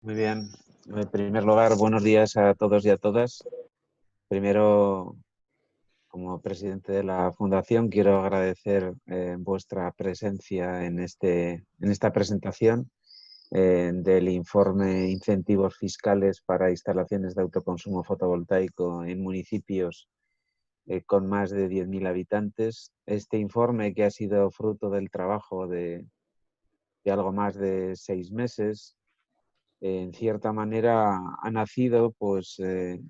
Muy bien. En primer lugar, buenos días a todos y a todas. Primero, como presidente de la Fundación, quiero agradecer vuestra presencia en esta presentación del informe Incentivos Fiscales para Instalaciones de Autoconsumo Fotovoltaico en municipios con más de 10.000 habitantes. Este informe, que ha sido fruto del trabajo de algo más de 6 meses, en cierta manera ha nacido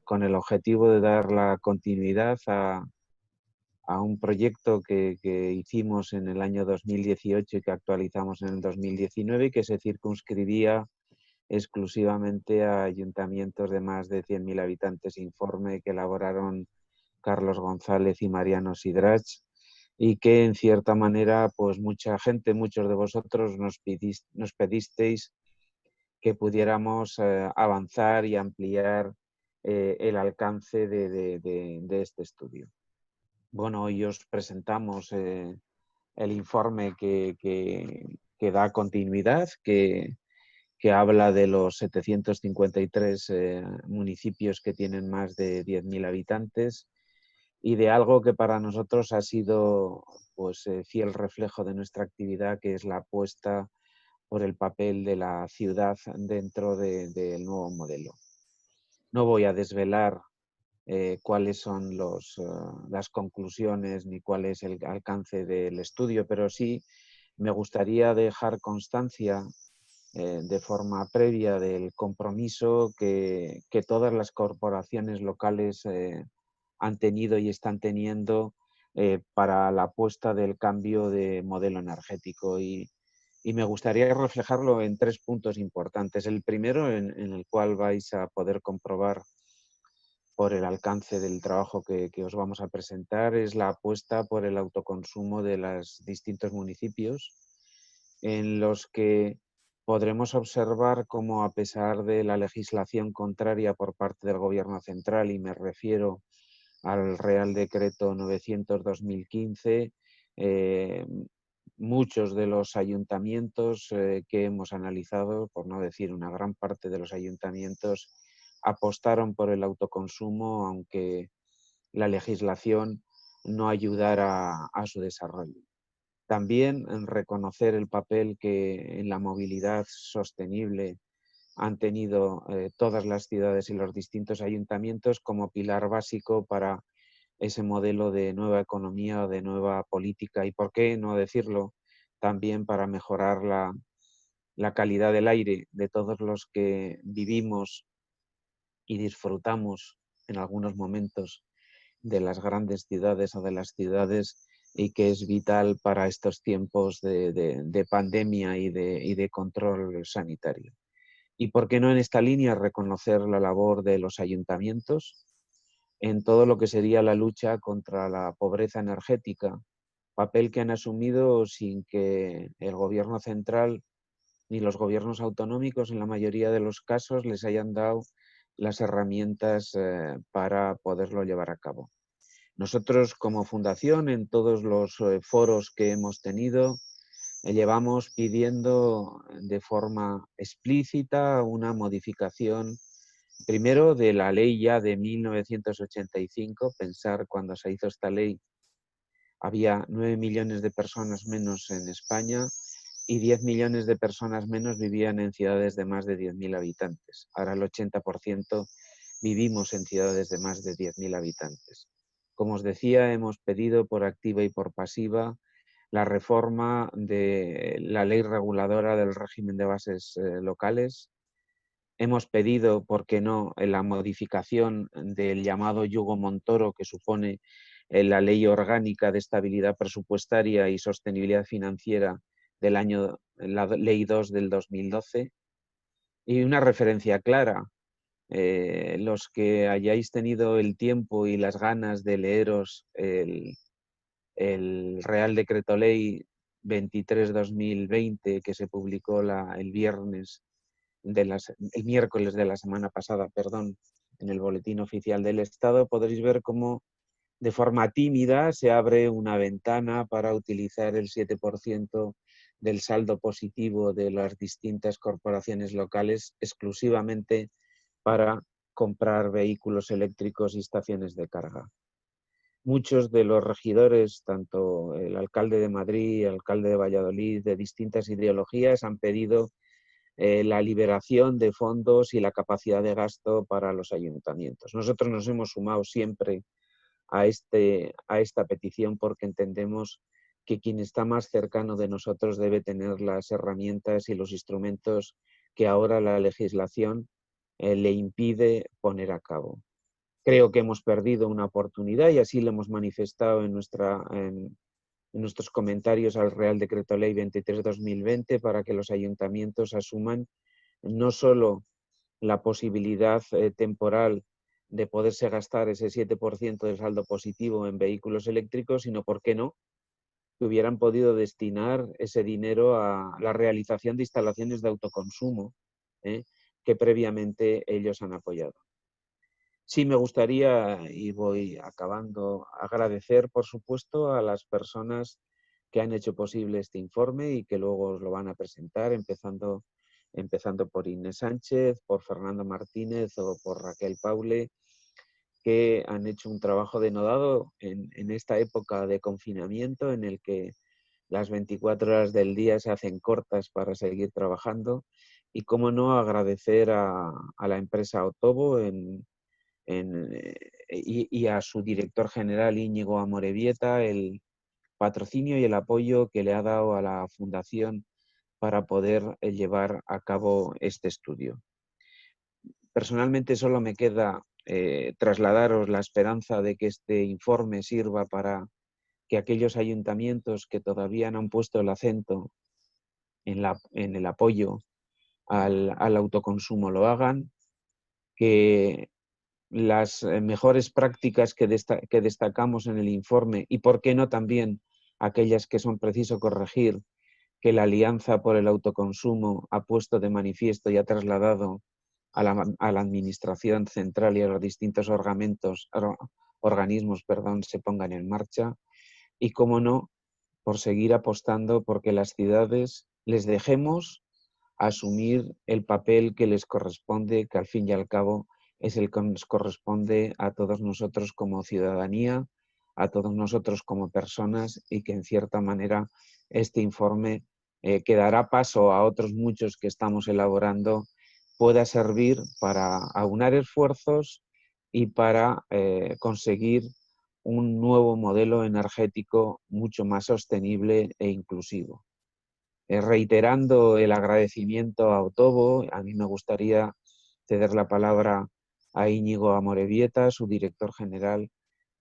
con el objetivo de dar la continuidad a un proyecto que hicimos en el año 2018 y que actualizamos en el 2019 y que se circunscribía exclusivamente a ayuntamientos de más de 100.000 habitantes, informe que elaboraron Carlos González y Mariano Sidrach, y que en cierta manera pues mucha gente, muchos de vosotros nos pedisteis que pudiéramos avanzar y ampliar el alcance de este estudio. Bueno, hoy os presentamos el informe que da continuidad, que habla de los 753 municipios que tienen más de 10.000 habitantes y de algo que para nosotros ha sido fiel reflejo de nuestra actividad, que es la apuesta por el papel de la ciudad dentro del nuevo modelo. No voy a desvelar cuáles son las conclusiones ni cuál es el alcance del estudio, pero sí me gustaría dejar constancia de forma previa del compromiso que todas las corporaciones locales han tenido y están teniendo para la apuesta del cambio de modelo energético. Y me gustaría reflejarlo en 3 puntos importantes. El primero, en el cual vais a poder comprobar por el alcance del trabajo que os vamos a presentar, es la apuesta por el autoconsumo de los distintos municipios, en los que podremos observar cómo, a pesar de la legislación contraria por parte del Gobierno central, y me refiero al Real Decreto 900/2015, muchos de los ayuntamientos que hemos analizado, por no decir una gran parte de los ayuntamientos, apostaron por el autoconsumo, aunque la legislación no ayudara a su desarrollo. También en reconocer el papel que en la movilidad sostenible han tenido todas las ciudades y los distintos ayuntamientos como pilar básico para ese modelo de nueva economía o de nueva política, y por qué no decirlo, también para mejorar la calidad del aire de todos los que vivimos y disfrutamos en algunos momentos de las grandes ciudades o de las ciudades, y que es vital para estos tiempos de pandemia y de control sanitario. Y por qué no, en esta línea, reconocer la labor de los ayuntamientos en todo lo que sería la lucha contra la pobreza energética, papel que han asumido sin que el Gobierno central ni los gobiernos autonómicos, en la mayoría de los casos, les hayan dado las herramientas para poderlo llevar a cabo. Nosotros, como fundación, en todos los foros que hemos tenido, llevamos pidiendo de forma explícita una modificación, primero, de la ley ya de 1985. Pensar, cuando se hizo esta ley, había 9 millones de personas menos en España y 10 millones de personas menos vivían en ciudades de más de 10.000 habitantes. Ahora el 80% vivimos en ciudades de más de 10.000 habitantes. Como os decía, hemos pedido por activa y por pasiva la reforma de la ley reguladora del régimen de bases locales. Hemos pedido, ¿por qué no?, la modificación del llamado yugo Montoro, que supone la Ley Orgánica de Estabilidad Presupuestaria y Sostenibilidad Financiera la Ley 2 del 2012, y una referencia clara. Los que hayáis tenido el tiempo y las ganas de leeros el Real Decreto Ley 23/2020, que se publicó el miércoles de la semana pasada, perdón, en el Boletín Oficial del Estado, podréis ver cómo de forma tímida se abre una ventana para utilizar el 7% del saldo positivo de las distintas corporaciones locales exclusivamente para comprar vehículos eléctricos y estaciones de carga. Muchos de los regidores, tanto el alcalde de Madrid, el alcalde de Valladolid, de distintas ideologías, han pedido la liberación de fondos y la capacidad de gasto para los ayuntamientos. Nosotros nos hemos sumado siempre a esta petición porque entendemos que quien está más cercano de nosotros debe tener las herramientas y los instrumentos que ahora la legislación le impide poner a cabo. Creo que hemos perdido una oportunidad y así lo hemos manifestado en nuestros comentarios al Real Decreto Ley 23/2020 para que los ayuntamientos asuman no solo la posibilidad temporal de poderse gastar ese 7% del saldo positivo en vehículos eléctricos, sino, ¿por qué no?, que hubieran podido destinar ese dinero a la realización de instalaciones de autoconsumo que previamente ellos han apoyado. Sí me gustaría, y voy acabando, agradecer, por supuesto, a las personas que han hecho posible este informe y que luego os lo van a presentar, empezando por Inés Sánchez, por Fernando Martínez o por Raquel Paule, que han hecho un trabajo denodado en esta época de confinamiento en el que las 24 horas del día se hacen cortas para seguir trabajando. Y cómo no agradecer a la empresa Otovo y a su director general Íñigo Amorebieta el patrocinio y el apoyo que le ha dado a la Fundación para poder llevar a cabo este estudio. Personalmente solo me queda trasladaros la esperanza de que este informe sirva para que aquellos ayuntamientos que todavía no han puesto el acento en el apoyo al autoconsumo lo hagan, que las mejores prácticas que destacamos en el informe y, por qué no, también aquellas que son preciso corregir, que la Alianza por el Autoconsumo ha puesto de manifiesto y ha trasladado a la Administración Central y a los distintos organismos se pongan en marcha. Y, cómo no, por seguir apostando porque las ciudades les dejemos asumir el papel que les corresponde, que al fin y al cabo es el que nos corresponde a todos nosotros como ciudadanía, a todos nosotros como personas, y que en cierta manera este informe que dará paso a otros muchos que estamos elaborando pueda servir para aunar esfuerzos y para conseguir un nuevo modelo energético mucho más sostenible e inclusivo. Reiterando el agradecimiento a Otovo, a mí me gustaría ceder la palabra a Íñigo Amorebieta, su director general,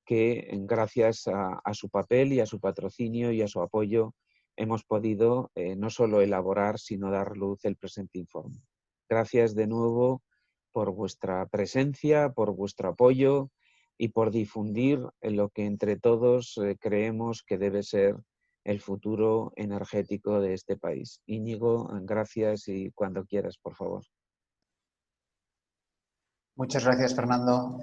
que gracias a su papel y a su patrocinio y a su apoyo hemos podido no solo elaborar, sino dar luz el presente informe. Gracias de nuevo por vuestra presencia, por vuestro apoyo y por difundir lo que entre todos creemos que debe ser el futuro energético de este país. Íñigo, gracias y cuando quieras, por favor. Muchas gracias, Fernando.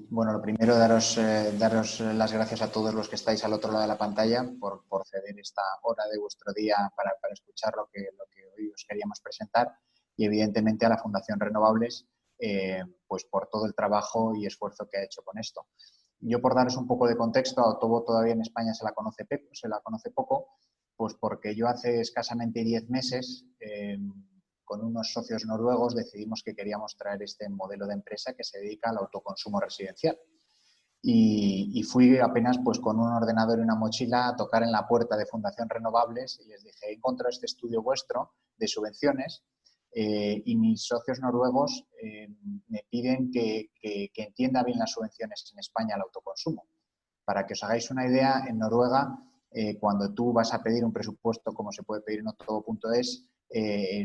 Bueno, lo primero, daros las gracias a todos los que estáis al otro lado de la pantalla por ceder esta hora de vuestro día para escuchar lo que hoy os queríamos presentar, y evidentemente a la Fundación Renovables pues por todo el trabajo y esfuerzo que ha hecho con esto. Yo, por daros un poco de contexto, a Otovo todavía en España se la conoce poco, pues porque yo hace escasamente 10 meses con unos socios noruegos decidimos que queríamos traer este modelo de empresa que se dedica al autoconsumo residencial. Y fui apenas pues con un ordenador y una mochila a tocar en la puerta de Fundación Renovables y les dije: he encontrado este estudio vuestro de subvenciones y mis socios noruegos me piden que entienda bien las subvenciones en España al autoconsumo. Para que os hagáis una idea, en Noruega, cuando tú vas a pedir un presupuesto, como se puede pedir en Otovo.es,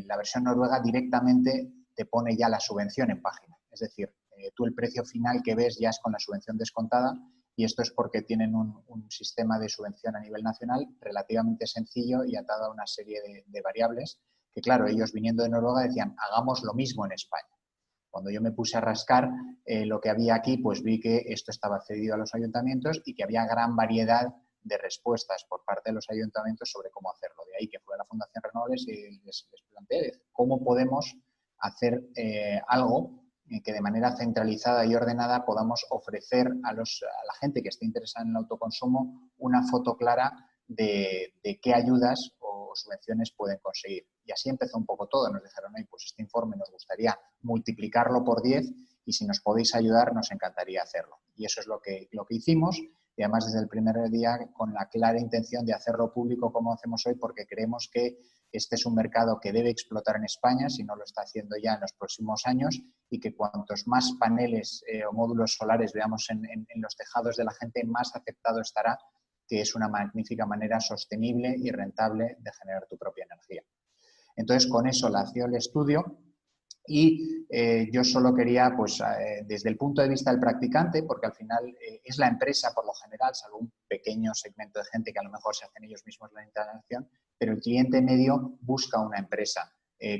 la versión noruega directamente te pone ya la subvención en página. Es decir, tú el precio final que ves ya es con la subvención descontada, y esto es porque tienen un sistema de subvención a nivel nacional relativamente sencillo y atado a una serie de variables que, claro, ellos viniendo de Noruega decían: hagamos lo mismo en España. Cuando yo me puse a rascar lo que había aquí, pues vi que esto estaba cedido a los ayuntamientos y que había gran variedad de respuestas por parte de los ayuntamientos sobre cómo hacerlo. De ahí que fue a la Fundación Renovables y les planteé cómo podemos hacer algo que de manera centralizada y ordenada podamos ofrecer a la gente que esté interesada en el autoconsumo una foto clara de qué ayudas o subvenciones pueden conseguir. Y así empezó un poco todo. Nos dijeron, pues este informe nos gustaría multiplicarlo por 10 y si nos podéis ayudar nos encantaría hacerlo. Y eso es lo que hicimos y además desde el primer día con la clara intención de hacerlo público como hacemos hoy porque creemos que este es un mercado que debe explotar en España, si no lo está haciendo ya en los próximos años, y que cuantos más paneles o módulos solares veamos en los tejados de la gente, más aceptado estará que es una magnífica manera sostenible y rentable de generar tu propia energía. Entonces, con eso nació el estudio y yo solo quería, pues, desde el punto de vista del practicante, porque al final es la empresa por lo general, salvo un pequeño segmento de gente que a lo mejor se hacen ellos mismos la instalación, pero el cliente medio busca una empresa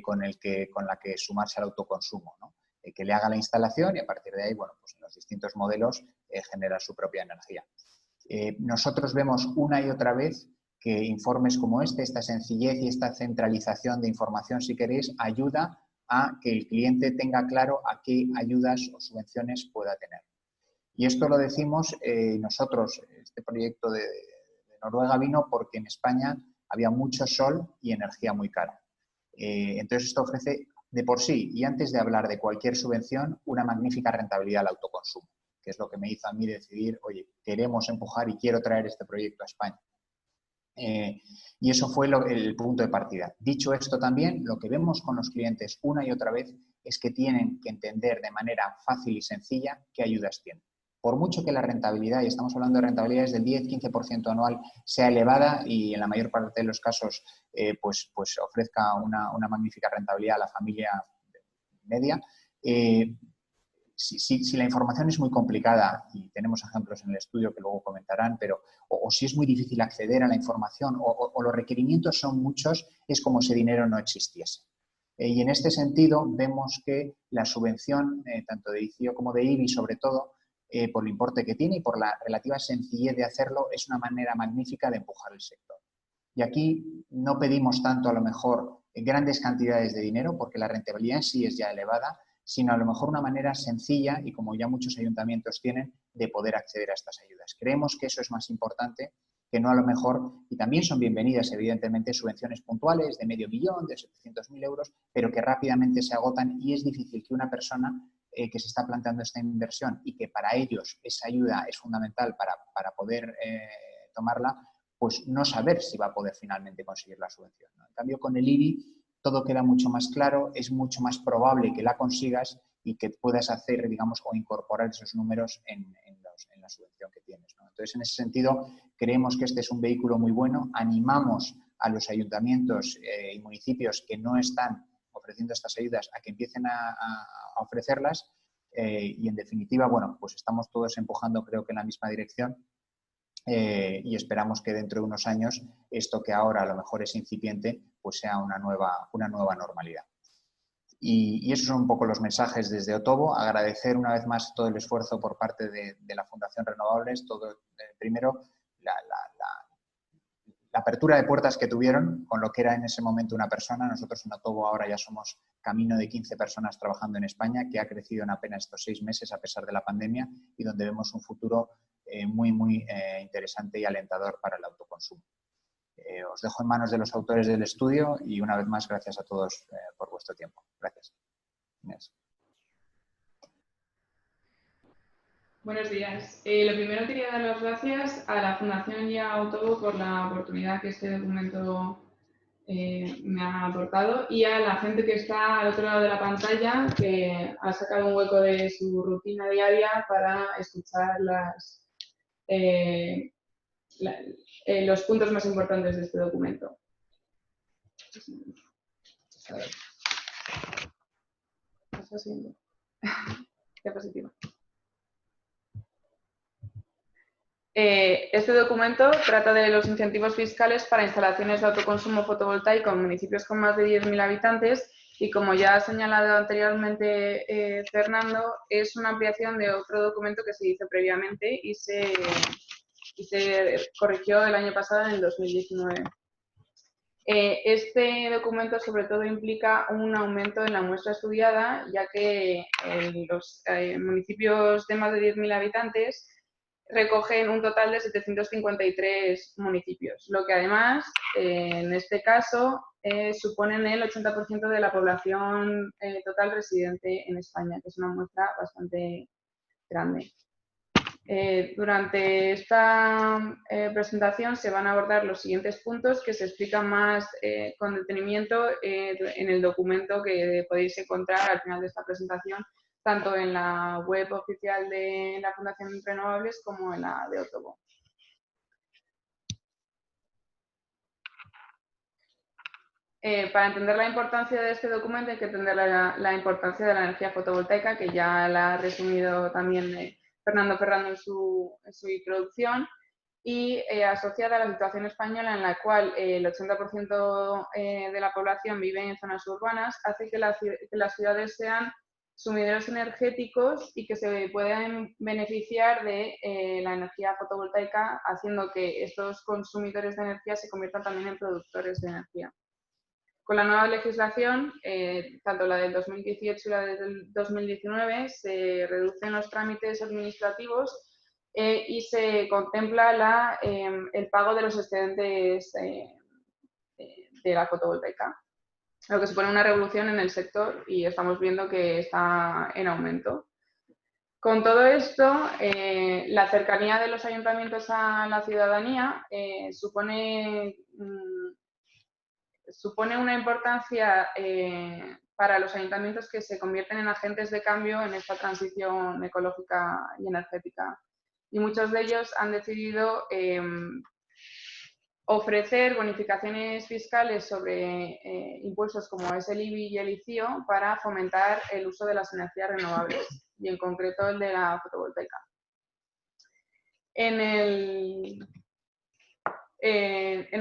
con la que sumarse al autoconsumo, ¿no? Que le haga la instalación y a partir de ahí, bueno, pues en los distintos modelos generar su propia energía. Nosotros vemos una y otra vez que informes como esta sencillez y esta centralización de información, si queréis, ayuda a que el cliente tenga claro a qué ayudas o subvenciones pueda tener. Y esto lo decimos nosotros, este proyecto de Noruega vino porque en España había mucho sol y energía muy cara. Entonces esto ofrece de por sí, y antes de hablar de cualquier subvención, una magnífica rentabilidad al autoconsumo, que es lo que me hizo a mí decidir, oye, queremos empujar y quiero traer este proyecto a España. Y eso fue el punto de partida. Dicho esto también, lo que vemos con los clientes una y otra vez es que tienen que entender de manera fácil y sencilla qué ayudas tienen. Por mucho que la rentabilidad, y estamos hablando de rentabilidades del 10-15% anual, sea elevada y en la mayor parte de los casos pues ofrezca una magnífica rentabilidad a la familia media, si la información es muy complicada, y tenemos ejemplos en el estudio que luego comentarán, pero o si es muy difícil acceder a la información o los requerimientos son muchos, es como si dinero no existiese. Y en este sentido vemos que la subvención, tanto de ICIO como de IBI sobre todo, por el importe que tiene y por la relativa sencillez de hacerlo, es una manera magnífica de empujar el sector. Y aquí no pedimos tanto a lo mejor grandes cantidades de dinero, porque la rentabilidad en sí es ya elevada, sino a lo mejor una manera sencilla y como ya muchos ayuntamientos tienen, de poder acceder a estas ayudas. Creemos que eso es más importante que no a lo mejor, y también son bienvenidas evidentemente subvenciones puntuales de medio millón, de 700.000 euros, pero que rápidamente se agotan y es difícil que una persona que se está planteando esta inversión y que para ellos esa ayuda es fundamental para poder tomarla, pues no saber si va a poder finalmente conseguir la subvención, ¿no? En cambio, con el IBI todo queda mucho más claro, es mucho más probable que la consigas y que puedas hacer, digamos, o incorporar esos números en la subvención que tienes, ¿no? Entonces, en ese sentido, creemos que este es un vehículo muy bueno. Animamos a los ayuntamientos y municipios que no están ofreciendo estas ayudas a que empiecen a ofrecerlas y, en definitiva, bueno, pues estamos todos empujando, creo que en la misma dirección. Y esperamos que dentro de unos años esto que ahora a lo mejor es incipiente pues sea una nueva normalidad. Y esos son un poco los mensajes desde Otovo. Agradecer una vez más todo el esfuerzo por parte de la Fundación Renovables. Primero, la apertura de puertas que tuvieron con lo que era en ese momento una persona. Nosotros en Otovo ahora ya somos camino de 15 personas trabajando en España, que ha crecido en apenas estos 6 meses a pesar de la pandemia y donde vemos un futuro muy interesante y alentador para el autoconsumo. Os dejo en manos de los autores del estudio y una vez más gracias a todos por vuestro tiempo. Gracias. Inés. Buenos días. Lo primero quería dar las gracias a la Fundación y a Otovo por la oportunidad que este documento me ha aportado y a la gente que está al otro lado de la pantalla que ha sacado un hueco de su rutina diaria para escuchar los puntos más importantes de este documento. A ver. Diapositiva. Este documento trata de los incentivos fiscales para instalaciones de autoconsumo fotovoltaico en municipios con más de 10.000 habitantes y, como ya ha señalado anteriormente Fernando, es una ampliación de otro documento que se hizo previamente y se y se corrigió el año pasado, en el 2019. Este documento sobre todo implica un aumento en la muestra estudiada, ya que los municipios de más de 10.000 habitantes recogen un total de 753 municipios, lo que además, en este caso, suponen el 80% de la población total residente en España, que es una muestra bastante grande. Durante esta presentación se van a abordar los siguientes puntos que se explican más con detenimiento en el documento que podéis encontrar al final de esta presentación, tanto en la web oficial de la Fundación Renovables como en la de Otovo. Para entender la importancia de este documento hay que entender la importancia de la energía fotovoltaica, que ya la ha resumido también Fernando Ferrando en su introducción, y asociada a la situación española en la cual el 80% de la población vive en zonas urbanas, hace que las ciudades sean sumideros energéticos y que se puedan beneficiar de la energía fotovoltaica, haciendo que estos consumidores de energía se conviertan también en productores de energía. Con la nueva legislación, tanto la del 2018 y la del 2019, se reducen los trámites administrativos y se contempla el pago de los excedentes de la fotovoltaica, lo que supone una revolución en el sector y estamos viendo que está en aumento. Con todo esto, la cercanía de los ayuntamientos a la ciudadanía supone una importancia para los ayuntamientos que se convierten en agentes de cambio en esta transición ecológica y energética. Y muchos de ellos han decidido ofrecer bonificaciones fiscales sobre impuestos como es el IBI y el ICIO para fomentar el uso de las energías renovables y en concreto el de la fotovoltaica. En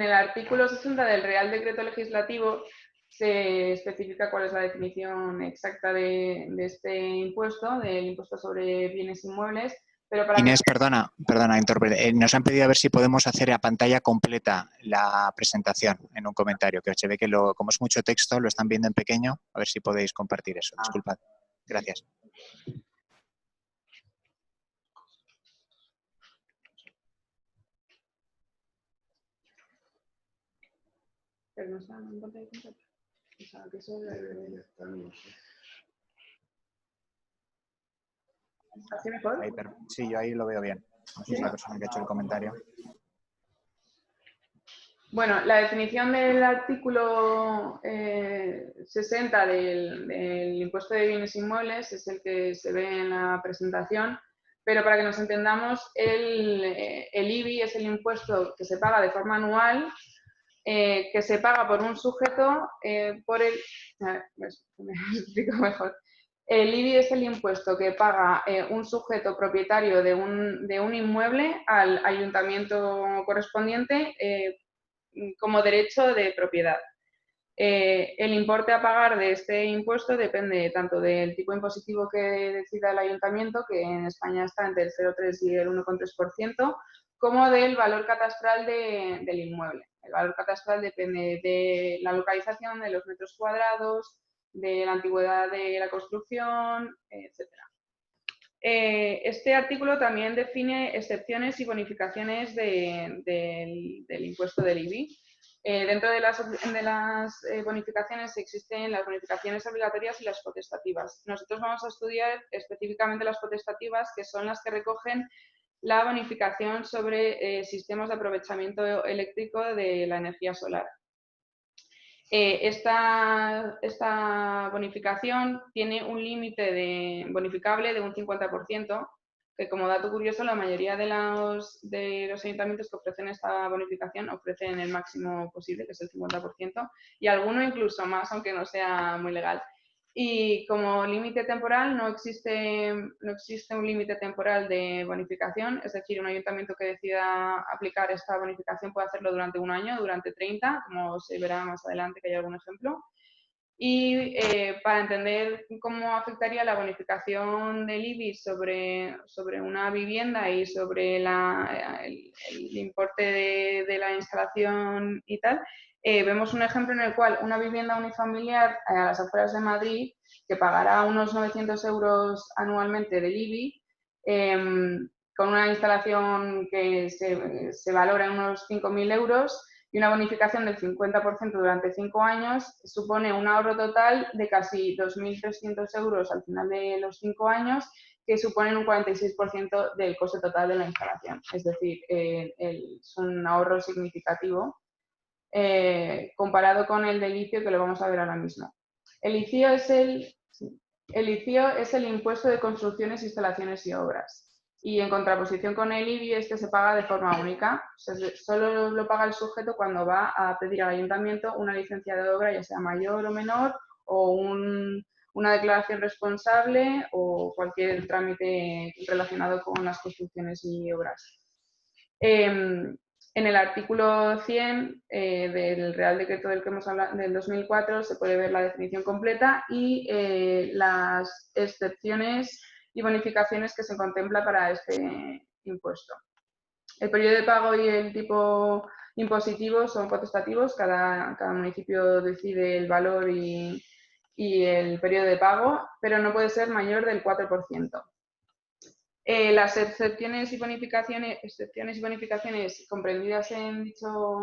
el artículo 60 del Real Decreto Legislativo se especifica cuál es la definición exacta de este impuesto, del impuesto sobre bienes inmuebles. Pero para Inés, perdona, nos han pedido a ver si podemos hacer a pantalla completa la presentación en un comentario, que se ve que como es mucho texto, lo están viendo en pequeño, a ver si podéis compartir eso. Disculpad. Gracias. Pero no está en pantalla completa. O sea, que eso ¿Así mejor? Sí, yo ahí lo veo bien. No sé si la persona que ha hecho el comentario. Bueno, la definición del artículo 60 del impuesto de bienes inmuebles es el que se ve en la presentación, pero para que nos entendamos, el IBI es el impuesto que se paga de forma anual, que se paga por un sujeto por el... A ver, me explico mejor. El IBI es el impuesto que paga un sujeto propietario de un inmueble al ayuntamiento correspondiente como derecho de propiedad. El importe a pagar de este impuesto depende tanto del tipo impositivo que decida el ayuntamiento, que en España está entre el 0,3 y el 1,3%, como del valor catastral del inmueble. El valor catastral depende de la localización, de los metros cuadrados, de la antigüedad de la construcción, etc. Este artículo también define excepciones y bonificaciones del impuesto del IBI. Dentro de las bonificaciones existen las bonificaciones obligatorias y las potestativas. Nosotros vamos a estudiar específicamente las potestativas, que son las que recogen la bonificación sobre sistemas de aprovechamiento eléctrico de la energía solar. Esta bonificación tiene un límite bonificable de un 50%, que como dato curioso la mayoría de los ayuntamientos que ofrecen esta bonificación ofrecen el máximo posible, que es el 50%, y alguno incluso más, aunque no sea muy legal. Y como límite temporal no existe un límite temporal de bonificación, es decir, un ayuntamiento que decida aplicar esta bonificación puede hacerlo durante un año, durante 30, como se verá más adelante que hay algún ejemplo. Y para entender cómo afectaría la bonificación del IBI sobre una vivienda y sobre el importe de la instalación y tal, vemos un ejemplo en el cual una vivienda unifamiliar a las afueras de Madrid, que pagará unos 900 euros anualmente del IBI, con una instalación que se valora en unos 5.000 euros, y una bonificación del 50% durante 5 años, supone un ahorro total de casi 2.300 euros al final de los 5 años, que suponen un 46% del coste total de la instalación. Es decir, es un ahorro significativo comparado con el del ICIO, que lo vamos a ver ahora mismo. El ICIO es el impuesto de construcciones, instalaciones y obras. Y en contraposición con el IBI, este se paga de forma única. O sea, solo lo paga el sujeto cuando va a pedir al ayuntamiento una licencia de obra, ya sea mayor o menor, o una declaración responsable o cualquier trámite relacionado con las construcciones y obras. En el artículo 100 del Real Decreto del que hemos hablado, del 2004, se puede ver la definición completa y las excepciones y bonificaciones que se contempla para este impuesto. El periodo de pago y el tipo impositivo son potestativos, cada municipio decide el valor y el periodo de pago, pero no puede ser mayor del 4%. Las excepciones y bonificaciones comprendidas en dicho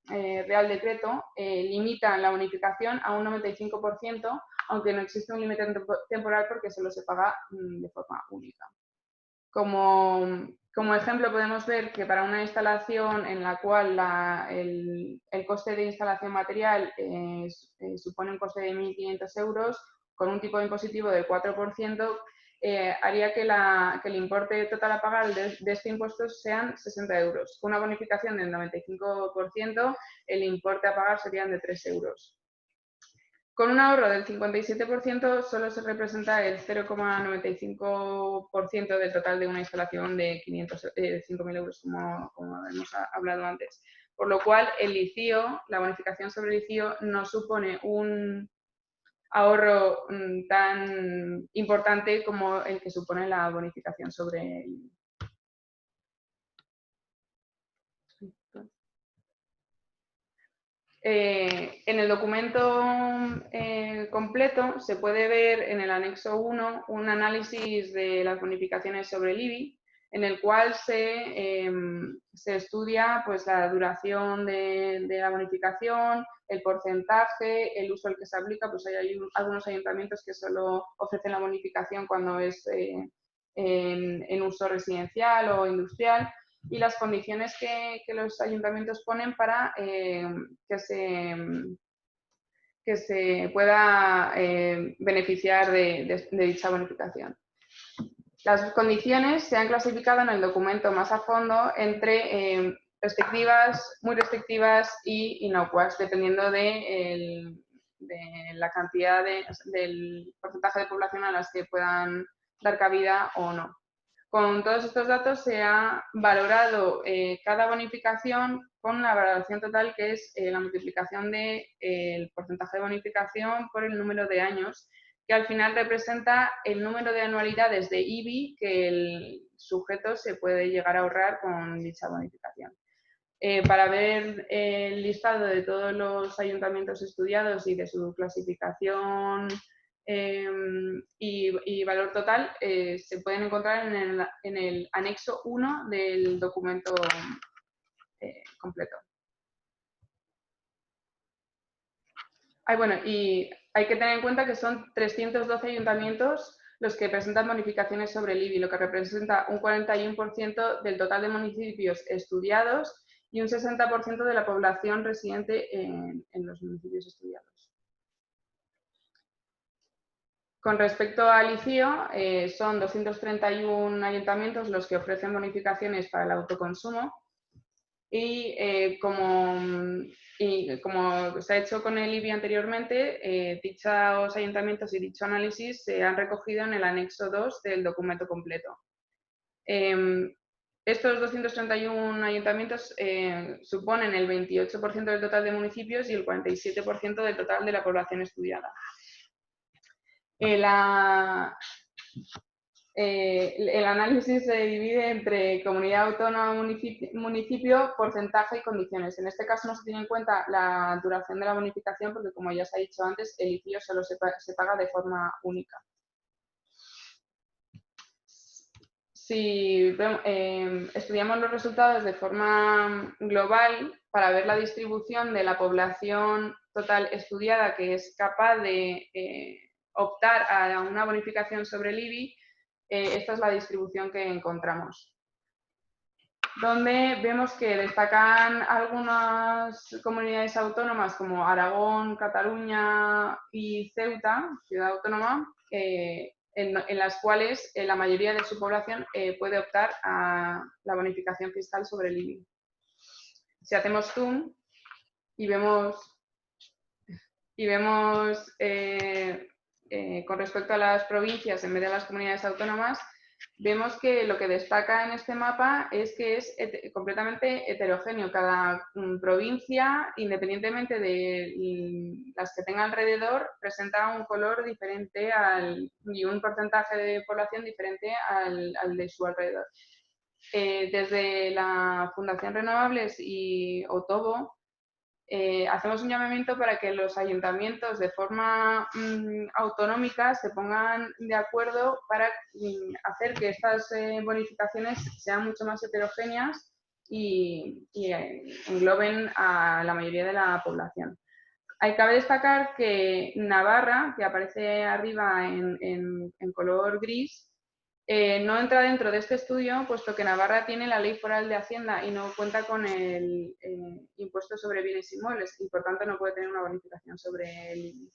Real Decreto limitan la bonificación a un 95%, aunque no existe un límite temporal porque solo se paga de forma única. Como ejemplo, podemos ver que para una instalación en la cual el coste de instalación material supone un coste de 1.500 euros, con un tipo impositivo del 4%, haría que el importe total a pagar de este impuesto sean 60 euros. Con una bonificación del 95%, el importe a pagar serían de 3 euros. Con un ahorro del 57%, solo se representa el 0,95% del total de una instalación de 5.000 euros, como hemos hablado antes. Por lo cual, el ICIO, la bonificación sobre el ICIO, no supone un ahorro tan importante como el que supone la bonificación sobre el... En el documento completo se puede ver en el anexo 1 un análisis de las bonificaciones sobre el IBI, en el cual se estudia pues, la duración de la bonificación, el porcentaje, el uso al que se aplica. Pues hay algunos ayuntamientos que solo ofrecen la bonificación cuando es en uso residencial o industrial, y las condiciones que los ayuntamientos ponen para que se pueda beneficiar de dicha bonificación. Las condiciones se han clasificado en el documento más a fondo entre restrictivas, muy restrictivas y inocuas, dependiendo de la cantidad del porcentaje de población a las que puedan dar cabida o no. Con todos estos datos se ha valorado cada bonificación con la valoración total, que es la multiplicación del porcentaje de bonificación por el número de años, que al final representa el número de anualidades de IBI que el sujeto se puede llegar a ahorrar con dicha bonificación. Para ver el listado de todos los ayuntamientos estudiados y de su clasificación y valor total, se pueden encontrar en el anexo 1 del documento completo. Bueno, y hay que tener en cuenta que son 312 ayuntamientos los que presentan bonificaciones sobre el IBI, lo que representa un 41% del total de municipios estudiados y un 60% de la población residente en los municipios estudiados. Con respecto al ICIO, son 231 ayuntamientos los que ofrecen bonificaciones para el autoconsumo y como se ha hecho con el IBI anteriormente, dichos ayuntamientos y dicho análisis se han recogido en el anexo 2 del documento completo. Estos 231 ayuntamientos suponen el 28% del total de municipios y el 47% del total de la población estudiada. El análisis se divide entre comunidad autónoma, municipio, porcentaje y condiciones. En este caso no se tiene en cuenta la duración de la bonificación porque, como ya se ha dicho antes, el ICIO solo se paga de forma única. Si estudiamos los resultados de forma global para ver la distribución de la población total estudiada que es capaz de optar a una bonificación sobre el IBI, esta es la distribución que encontramos. Donde vemos que destacan algunas comunidades autónomas como Aragón, Cataluña y Ceuta, ciudad autónoma, en las cuales la mayoría de su población puede optar a la bonificación fiscal sobre el IBI. Si hacemos zoom y vemos con respecto a las provincias en vez de a las comunidades autónomas, vemos que lo que destaca en este mapa es que es completamente heterogéneo. Cada provincia, independientemente de las que tenga alrededor, presenta un color diferente y un porcentaje de población diferente al de su alrededor. Desde la Fundación Renovables y Otovo, hacemos un llamamiento para que los ayuntamientos de forma autonómica se pongan de acuerdo para hacer que estas bonificaciones sean mucho más heterogéneas y engloben a la mayoría de la población. Cabe destacar que Navarra, que aparece arriba en color gris, no entra dentro de este estudio, puesto que Navarra tiene la Ley Foral de Hacienda y no cuenta con el impuesto sobre bienes inmuebles y, por tanto, no puede tener una bonificación sobre el IBI.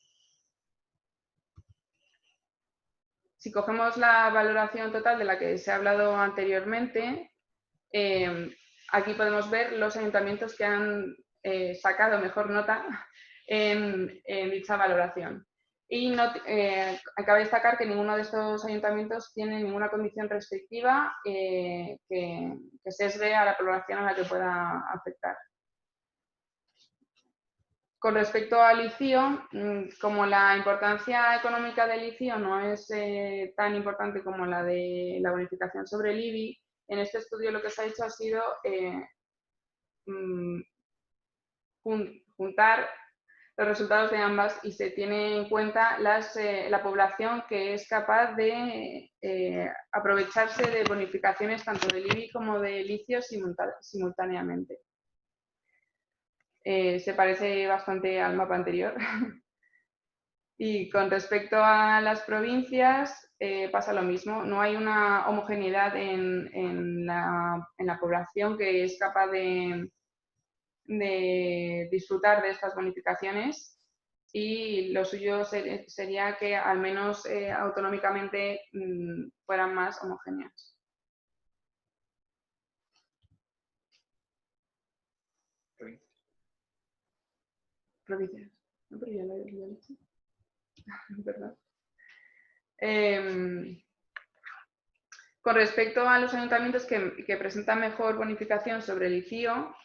Si cogemos la valoración total de la que se ha hablado anteriormente, aquí podemos ver los ayuntamientos que han sacado mejor nota en dicha valoración. Y cabe destacar que ninguno de estos ayuntamientos tiene ninguna condición restrictiva que sesgue a la población a la que pueda afectar. Con respecto al ICIO, como la importancia económica del ICIO no es tan importante como la de la bonificación sobre el IBI, en este estudio lo que se ha hecho ha sido juntar los resultados de ambas y se tiene en cuenta la población que es capaz de aprovecharse de bonificaciones tanto del IBI como del ICIO simultáneamente. Se parece bastante al mapa anterior. Y con respecto a las provincias pasa lo mismo. No hay una homogeneidad en la población que es capaz de disfrutar de estas bonificaciones, y lo suyo sería que al menos autonómicamente fueran más homogéneas. Provincias. No, pero ya lo he dicho. Perdón. Con respecto a los ayuntamientos que presentan mejor bonificación sobre el ICIO,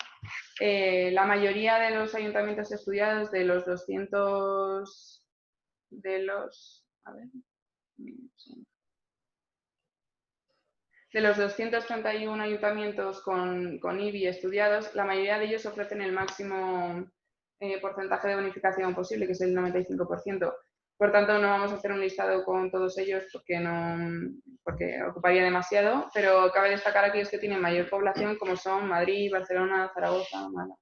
la mayoría de los ayuntamientos estudiados de los 231 ayuntamientos con IBI estudiados, la mayoría de ellos ofrecen el máximo porcentaje de bonificación posible, que es el 95%. Por tanto, no vamos a hacer un listado con todos ellos porque ocuparía demasiado, pero cabe destacar aquellos que tienen mayor población, como son Madrid, Barcelona, Zaragoza, Málaga.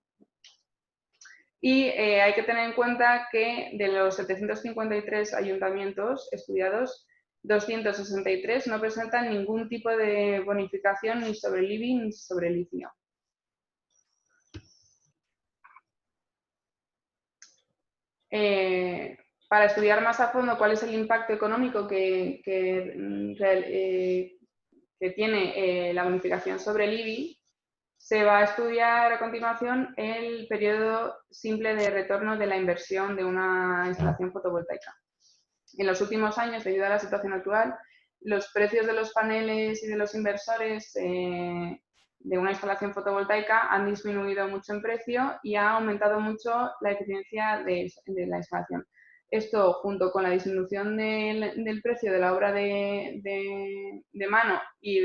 Y hay que tener en cuenta que de los 753 ayuntamientos estudiados, 263 no presentan ningún tipo de bonificación ni sobre el IBI ni sobre el ICIO. Para estudiar más a fondo cuál es el impacto económico que tiene la bonificación sobre el IBI, se va a estudiar a continuación el periodo simple de retorno de la inversión de una instalación fotovoltaica. En los últimos años, debido a la situación actual, los precios de los paneles y de los inversores de una instalación fotovoltaica han disminuido mucho en precio y ha aumentado mucho la eficiencia de la instalación. Esto, junto con la disminución del precio de la obra de mano y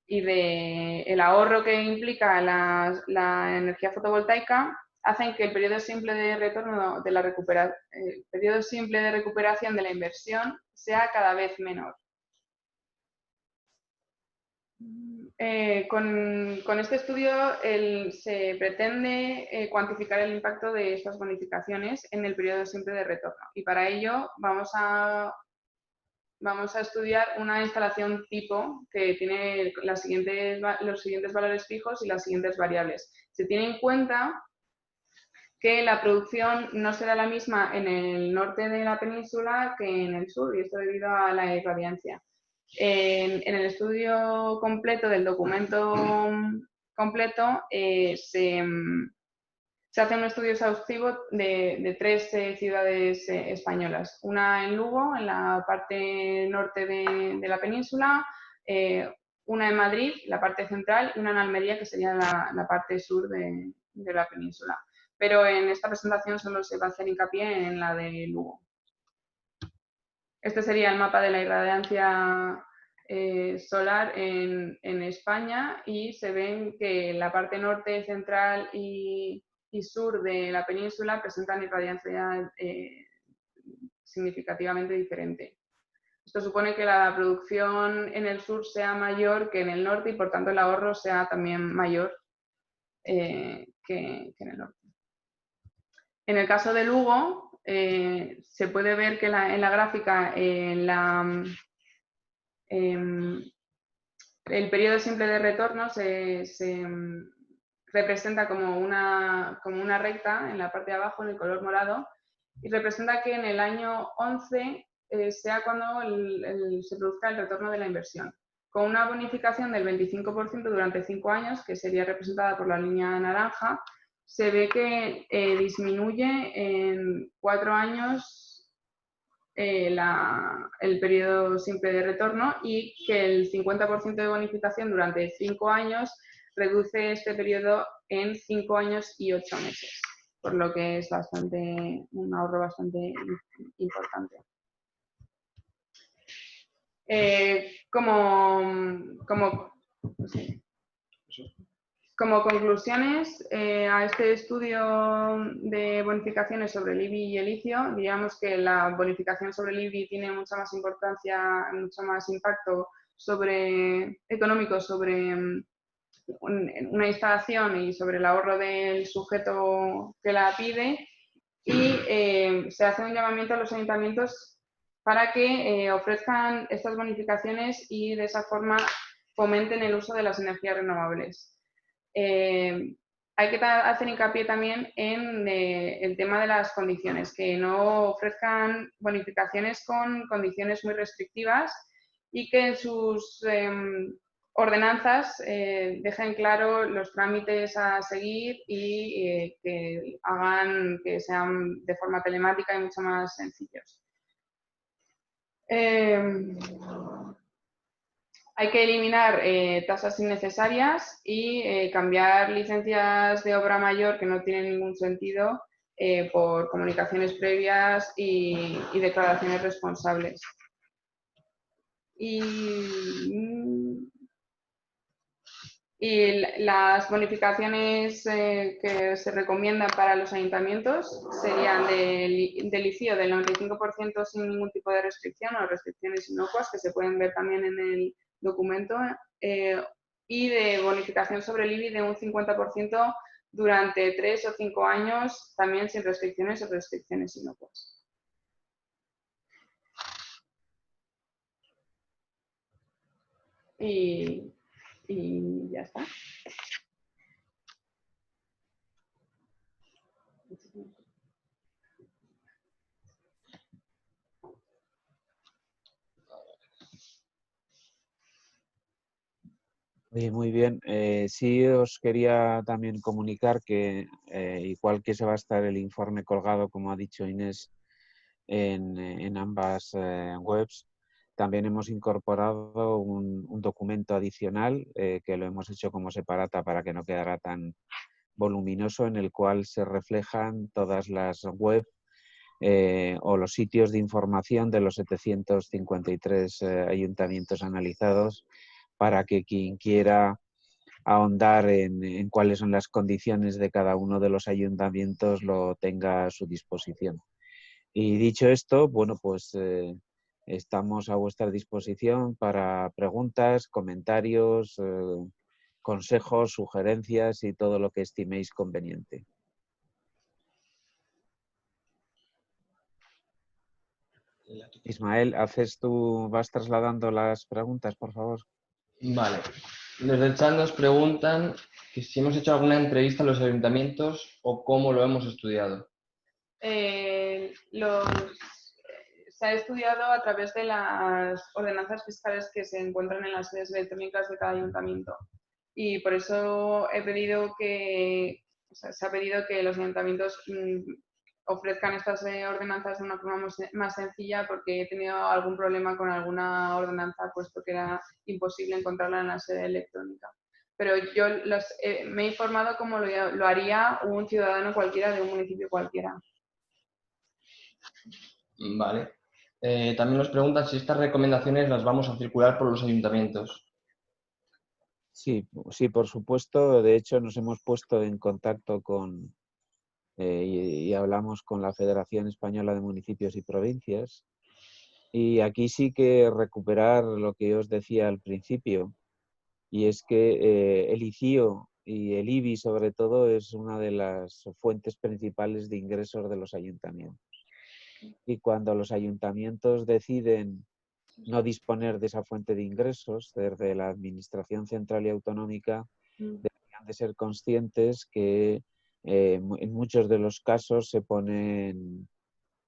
el ahorro que implica la energía fotovoltaica, hacen que el periodo simple de retorno de el periodo simple de recuperación de la inversión sea cada vez menor. Con este estudio se pretende cuantificar el impacto de estas bonificaciones en el periodo simple de retorno, y para ello vamos a estudiar una instalación tipo que tiene los siguientes valores fijos y las siguientes variables. Se tiene en cuenta que la producción no será la misma en el norte de la península que en el sur, y esto debido a la irradiancia. En el estudio completo del documento completo se hace un estudio exhaustivo de 3 ciudades españolas. Una en Lugo, en la parte norte de la península, una en Madrid, la parte central, y una en Almería, que sería la parte sur de la península. Pero en esta presentación solo se va a hacer hincapié en la de Lugo. Este sería el mapa de la irradiancia solar en España, y se ven que la parte norte, central y sur de la península presentan irradiancia significativamente diferente. Esto supone que la producción en el sur sea mayor que en el norte, y por tanto el ahorro sea también mayor que en el norte. En el caso de Lugo, se puede ver que en la gráfica el periodo simple de retorno se representa como una recta en la parte de abajo, en el color morado, y representa que en el año 11 sea cuando se produzca el retorno de la inversión, con una bonificación del 25% durante 5 años, que sería representada por la línea naranja. Se ve que disminuye en 4 años el periodo simple de retorno, y que el 50% de bonificación durante 5 años reduce este periodo en 5 años y 8 meses, por lo que es un ahorro bastante importante. Como conclusiones a este estudio de bonificaciones sobre el IBI y el litio, diríamos que la bonificación sobre el IBI tiene mucha más importancia, mucho más impacto económico sobre una instalación y sobre el ahorro del sujeto que la pide, y se hace un llamamiento a los ayuntamientos para que ofrezcan estas bonificaciones y de esa forma fomenten el uso de las energías renovables. Hay que hacer hincapié también en el tema de las condiciones, que no ofrezcan bonificaciones con condiciones muy restrictivas, y que en sus ordenanzas dejen claro los trámites a seguir, y que sean de forma telemática y mucho más sencillos. Hay que eliminar tasas innecesarias y cambiar licencias de obra mayor que no tienen ningún sentido por comunicaciones previas y declaraciones responsables. Y las bonificaciones que se recomiendan para los ayuntamientos serían del ICIO del 95% sin ningún tipo de restricción, o restricciones inocuas, que se pueden ver también en el documento, y de bonificación sobre el IBI de un 50% durante 3 o 5 años, también sin restricciones o restricciones inocuas. Y ya está. Muy bien. Sí, os quería también comunicar que igual que se va a estar el informe colgado, como ha dicho Inés, en ambas webs, También hemos incorporado un documento adicional que lo hemos hecho como separata para que no quedara tan voluminoso, en el cual se reflejan todas las web o los sitios de información de los 753 ayuntamientos analizados, para que quien quiera ahondar en cuáles son las condiciones de cada uno de los ayuntamientos lo tenga a su disposición. Y dicho esto, bueno, pues estamos a vuestra disposición para preguntas, comentarios, consejos, sugerencias y todo lo que estiméis conveniente. Ismael, vas trasladando las preguntas, por favor. Vale. Desde el chat nos preguntan que si hemos hecho alguna entrevista a los ayuntamientos o cómo lo hemos estudiado. Se ha estudiado a través de las ordenanzas fiscales que se encuentran en las sedes electrónicas de cada ayuntamiento. Y por eso se ha pedido que los ayuntamientos ofrezcan estas ordenanzas de una forma más sencilla, porque he tenido algún problema con alguna ordenanza, puesto que era imposible encontrarla en la sede electrónica. Pero yo me he informado cómo lo haría un ciudadano cualquiera de un municipio cualquiera. Vale. También nos preguntan si estas recomendaciones las vamos a circular por los ayuntamientos. Sí, por supuesto. De hecho, nos hemos puesto en contacto con y hablamos con la Federación Española de Municipios y Provincias. Y aquí sí que recuperar lo que os decía al principio, y es que el ICIO y el IBI, sobre todo, es una de las fuentes principales de ingresos de los ayuntamientos. Y cuando los ayuntamientos deciden no disponer de esa fuente de ingresos, desde la Administración Central y Autonómica, deberían de ser conscientes que en muchos de los casos se pone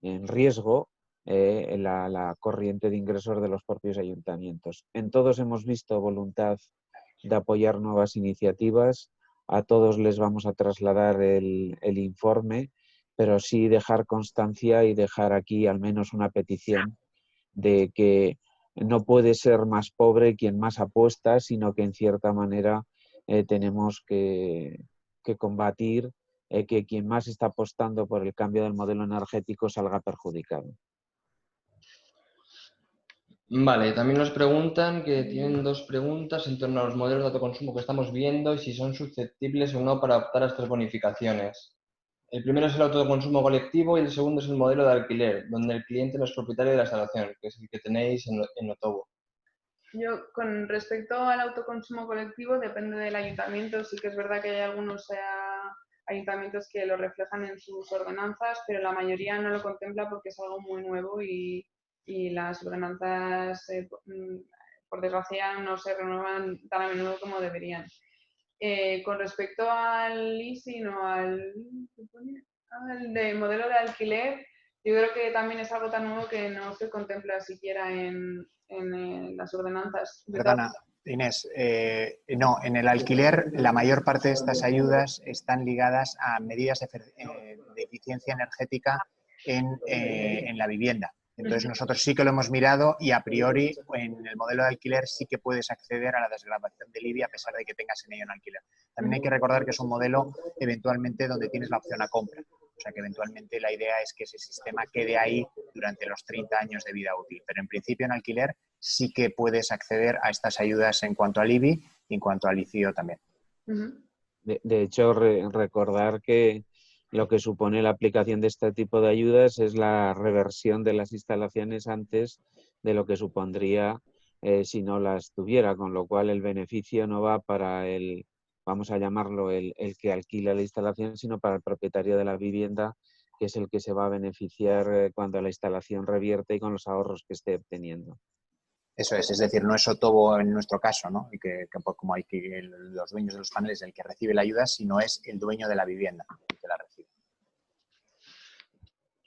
en riesgo la corriente de ingresos de los propios ayuntamientos. En todos hemos visto voluntad de apoyar nuevas iniciativas, a todos les vamos a trasladar el informe, pero sí dejar constancia y dejar aquí al menos una petición de que no puede ser más pobre quien más apuesta, sino que en cierta manera tenemos que combatir que quien más está apostando por el cambio del modelo energético salga perjudicado. Vale, también nos preguntan que tienen dos preguntas en torno a los modelos de autoconsumo que estamos viendo y si son susceptibles o no para optar a estas bonificaciones. El primero es el autoconsumo colectivo y el segundo es el modelo de alquiler, donde el cliente no es propietario de la instalación, que es el que tenéis en Otovo. Yo, con respecto al autoconsumo colectivo, depende del ayuntamiento. Sí que es verdad que hay algunos ayuntamientos que lo reflejan en sus ordenanzas, pero la mayoría no lo contempla porque es algo muy nuevo y las ordenanzas, por desgracia, no se renuevan tan a menudo como deberían. Con respecto al leasing o al modelo de alquiler, yo creo que también es algo tan nuevo que no se contempla siquiera en las ordenanzas. Perdona, Inés, no, en el alquiler la mayor parte de estas ayudas están ligadas a medidas de eficiencia energética en la vivienda. Entonces nosotros sí que lo hemos mirado y a priori en el modelo de alquiler sí que puedes acceder a la desgravación del IBI a pesar de que tengas en ello un alquiler. También hay que recordar que es un modelo eventualmente donde tienes la opción a compra. O sea que eventualmente la idea es que ese sistema quede ahí durante los 30 años de vida útil. Pero en principio en alquiler sí que puedes acceder a estas ayudas en cuanto al IBI y en cuanto al ICIO también. De hecho, recordar que lo que supone la aplicación de este tipo de ayudas es la reversión de las instalaciones antes de lo que supondría si no las tuviera, con lo cual el beneficio no va para el, vamos a llamarlo, el que alquila la instalación, sino para el propietario de la vivienda, que es el que se va a beneficiar cuando la instalación revierte y con los ahorros que esté obteniendo. Eso es decir, no es Otovo en nuestro caso, ¿no? Y que como hay que los dueños de los paneles el que recibe la ayuda, sino es el dueño de la vivienda el que la recibe.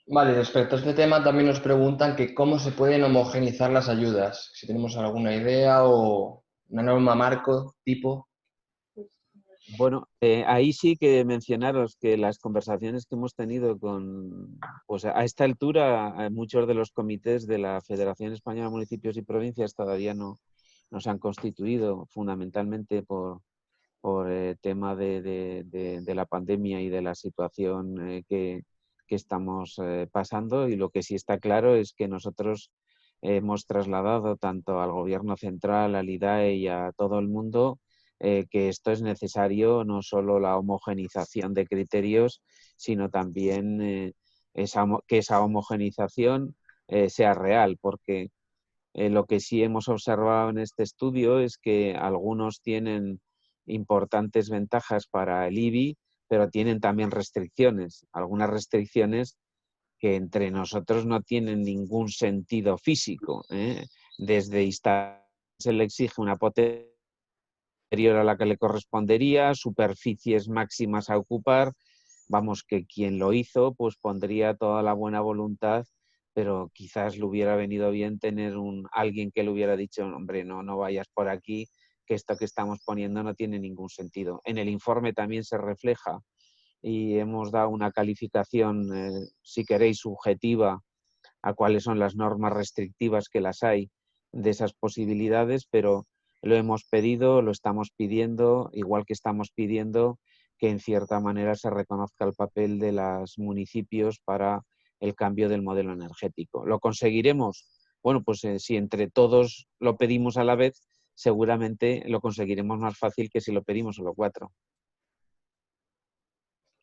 Vale, respecto a este tema también nos preguntan que cómo se pueden homogeneizar las ayudas, si tenemos alguna idea o una norma marco tipo. Bueno, ahí sí que mencionaros que las conversaciones que hemos tenido pues a esta altura, muchos de los comités de la Federación Española de Municipios y Provincias todavía no se han constituido, fundamentalmente por tema de la pandemia y de la situación que estamos pasando, y lo que sí está claro es que nosotros hemos trasladado tanto al Gobierno central, al IDAE y a todo el mundo que esto es necesario, no solo la homogenización de criterios, sino también que esa homogenización sea real, porque lo que sí hemos observado en este estudio es que algunos tienen importantes ventajas para el IBI, pero tienen también restricciones, algunas restricciones que entre nosotros no tienen ningún sentido físico. Desde instalar se le exige una potencia superior a la que le correspondería, superficies máximas a ocupar. Vamos, que quien lo hizo pues pondría toda la buena voluntad, pero quizás le hubiera venido bien tener alguien que le hubiera dicho, hombre, no vayas por aquí, que esto que estamos poniendo no tiene ningún sentido. En el informe también se refleja y hemos dado una calificación, si queréis, subjetiva a cuáles son las normas restrictivas, que las hay, de esas posibilidades, pero lo hemos pedido, lo estamos pidiendo, igual que estamos pidiendo que en cierta manera se reconozca el papel de los municipios para el cambio del modelo energético. ¿Lo conseguiremos? Bueno, pues si entre todos lo pedimos a la vez, seguramente lo conseguiremos más fácil que si lo pedimos solo 4.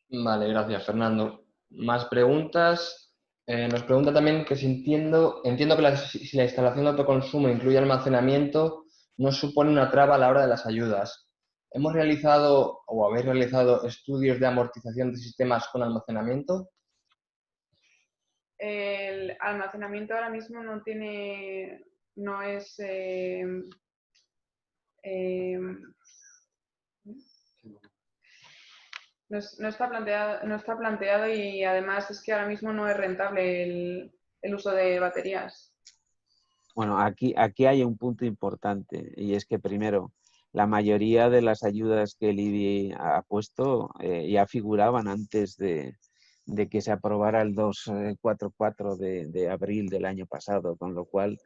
Vale, gracias, Fernando. Más preguntas. Nos pregunta también que si entiendo que si la instalación de autoconsumo incluye almacenamiento, no supone una traba a la hora de las ayudas. ¿Hemos realizado o habéis realizado estudios de amortización de sistemas con almacenamiento? El almacenamiento ahora mismo no es no está planteado, y además es que ahora mismo no es rentable el uso de baterías. Bueno, aquí hay un punto importante, y es que primero, la mayoría de las ayudas que el IBI ha puesto ya figuraban antes de que se aprobara el 244 de abril del año pasado, con lo cual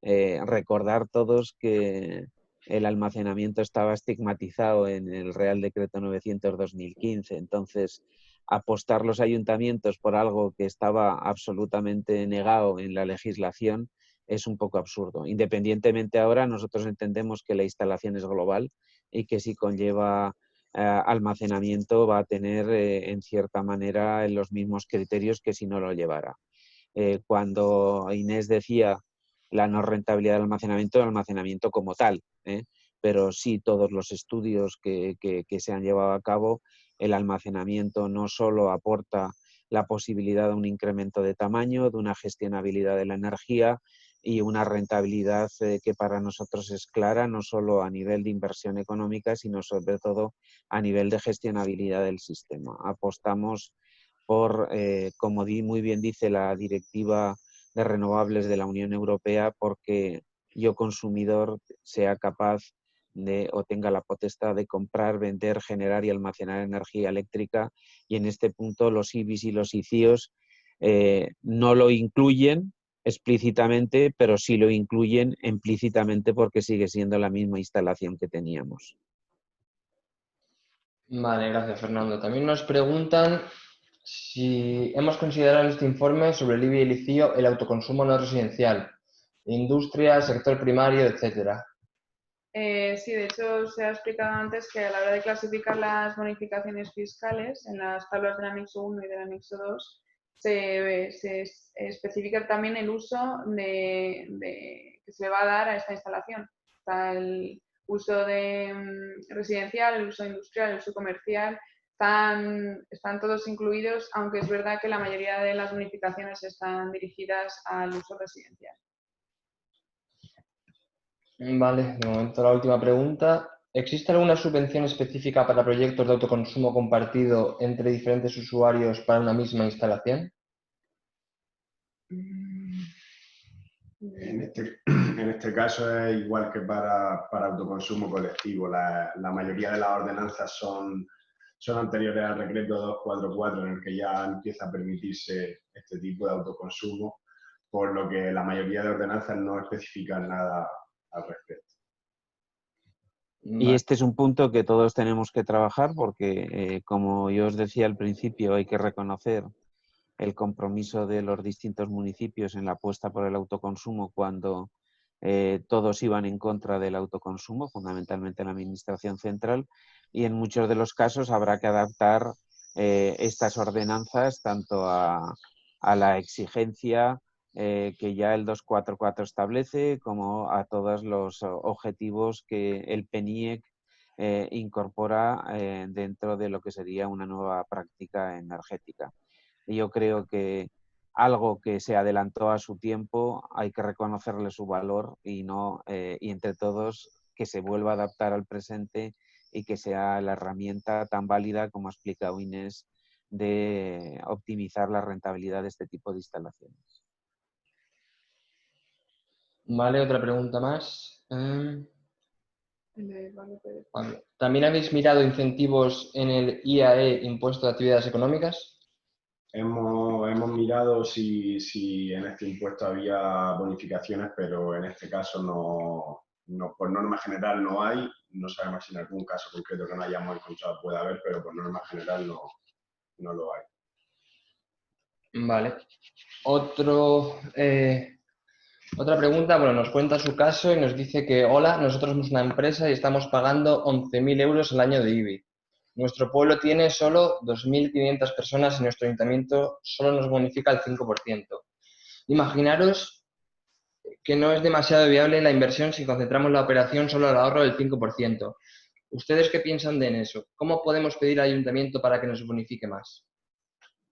recordar todos que el almacenamiento estaba estigmatizado en el Real Decreto 900/2015. Entonces, apostar los ayuntamientos por algo que estaba absolutamente negado en la legislación es un poco absurdo. Independientemente, ahora nosotros entendemos que la instalación es global y que si conlleva almacenamiento va a tener en cierta manera los mismos criterios que si no lo llevara. Cuando Inés decía la no rentabilidad del almacenamiento, el almacenamiento como tal, pero sí todos los estudios que se han llevado a cabo, el almacenamiento no solo aporta la posibilidad de un incremento de tamaño, de una gestionabilidad de la energía y una rentabilidad que para nosotros es clara, no solo a nivel de inversión económica, sino sobre todo a nivel de gestionabilidad del sistema. Apostamos por, como muy bien dice la Directiva de Renovables de la Unión Europea, porque yo consumidor sea capaz de o tenga la potestad de comprar, vender, generar y almacenar energía eléctrica, y en este punto los IBIs y los ICIOs no lo incluyen explícitamente, pero sí lo incluyen implícitamente porque sigue siendo la misma instalación que teníamos. Vale, gracias, Fernando. También nos preguntan si hemos considerado en este informe sobre el IBI y el ICIO el autoconsumo no residencial, industria, sector primario, etcétera. Sí, de hecho se ha explicado antes que a la hora de clasificar las bonificaciones fiscales en las tablas del anexo 1 y del anexo 2 se especifica también el uso que se le va a dar a esta instalación. Está el uso residencial, el uso industrial, el uso comercial, están todos incluidos, aunque es verdad que la mayoría de las bonificaciones están dirigidas al uso residencial. Vale, de momento la última pregunta. ¿Existe alguna subvención específica para proyectos de autoconsumo compartido entre diferentes usuarios para una misma instalación? En En este caso es igual que para autoconsumo colectivo. La mayoría de las ordenanzas son anteriores al decreto 244, en el que ya empieza a permitirse este tipo de autoconsumo, por lo que la mayoría de ordenanzas no especifican nada al respecto. Y este es un punto que todos tenemos que trabajar porque, como yo os decía al principio, hay que reconocer el compromiso de los distintos municipios en la apuesta por el autoconsumo cuando todos iban en contra del autoconsumo, fundamentalmente la Administración Central, y en muchos de los casos habrá que adaptar estas ordenanzas tanto a la exigencia que ya el 244 establece, como a todos los objetivos que el PNIEC incorpora dentro de lo que sería una nueva práctica energética. Y yo creo que algo que se adelantó a su tiempo hay que reconocerle su valor y entre todos que se vuelva a adaptar al presente y que sea la herramienta tan válida como ha explicado Inés de optimizar la rentabilidad de este tipo de instalaciones. Vale, otra pregunta más. ¿También habéis mirado incentivos en el IAE, Impuesto de Actividades Económicas? Hemos mirado si en este impuesto había bonificaciones, pero en este caso no, por norma general no hay. No sabemos si en algún caso concreto que no hayamos encontrado puede haber, pero por norma general no lo hay. Vale. Otra pregunta, bueno, nos cuenta su caso y nos dice que, hola, nosotros somos una empresa y estamos pagando 11.000 euros al año de IBI. Nuestro pueblo tiene solo 2.500 personas y nuestro ayuntamiento solo nos bonifica el 5%. Imaginaros que no es demasiado viable la inversión si concentramos la operación solo al ahorro del 5%. ¿Ustedes qué piensan de eso? ¿Cómo podemos pedir al ayuntamiento para que nos bonifique más?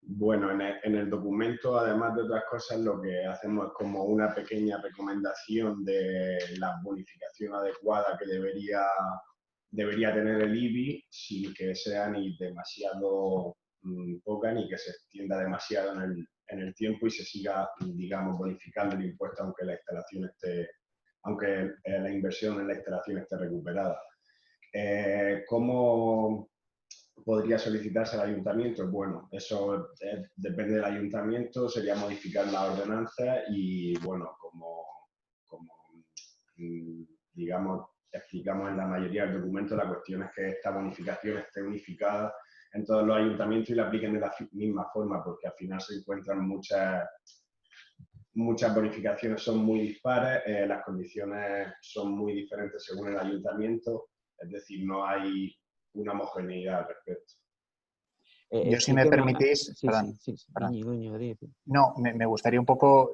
Bueno, en el documento, además de otras cosas, lo que hacemos es como una pequeña recomendación de la bonificación adecuada que debería tener el IBI, sin que sea ni demasiado poca ni que se extienda demasiado en el tiempo y se siga, digamos, bonificando el impuesto aunque la inversión en la instalación esté recuperada. ¿Cómo podría solicitarse al ayuntamiento? Bueno, eso depende del ayuntamiento, sería modificar la ordenanza y, bueno, como digamos, explicamos en la mayoría del documento, la cuestión es que esta bonificación esté unificada en todos los ayuntamientos y la apliquen de la misma forma, porque al final se encuentran muchas bonificaciones, son muy dispares, las condiciones son muy diferentes según el ayuntamiento, es decir, no hay una homogeneidad al respecto. Yo, si me permitís, perdón. No, me gustaría un poco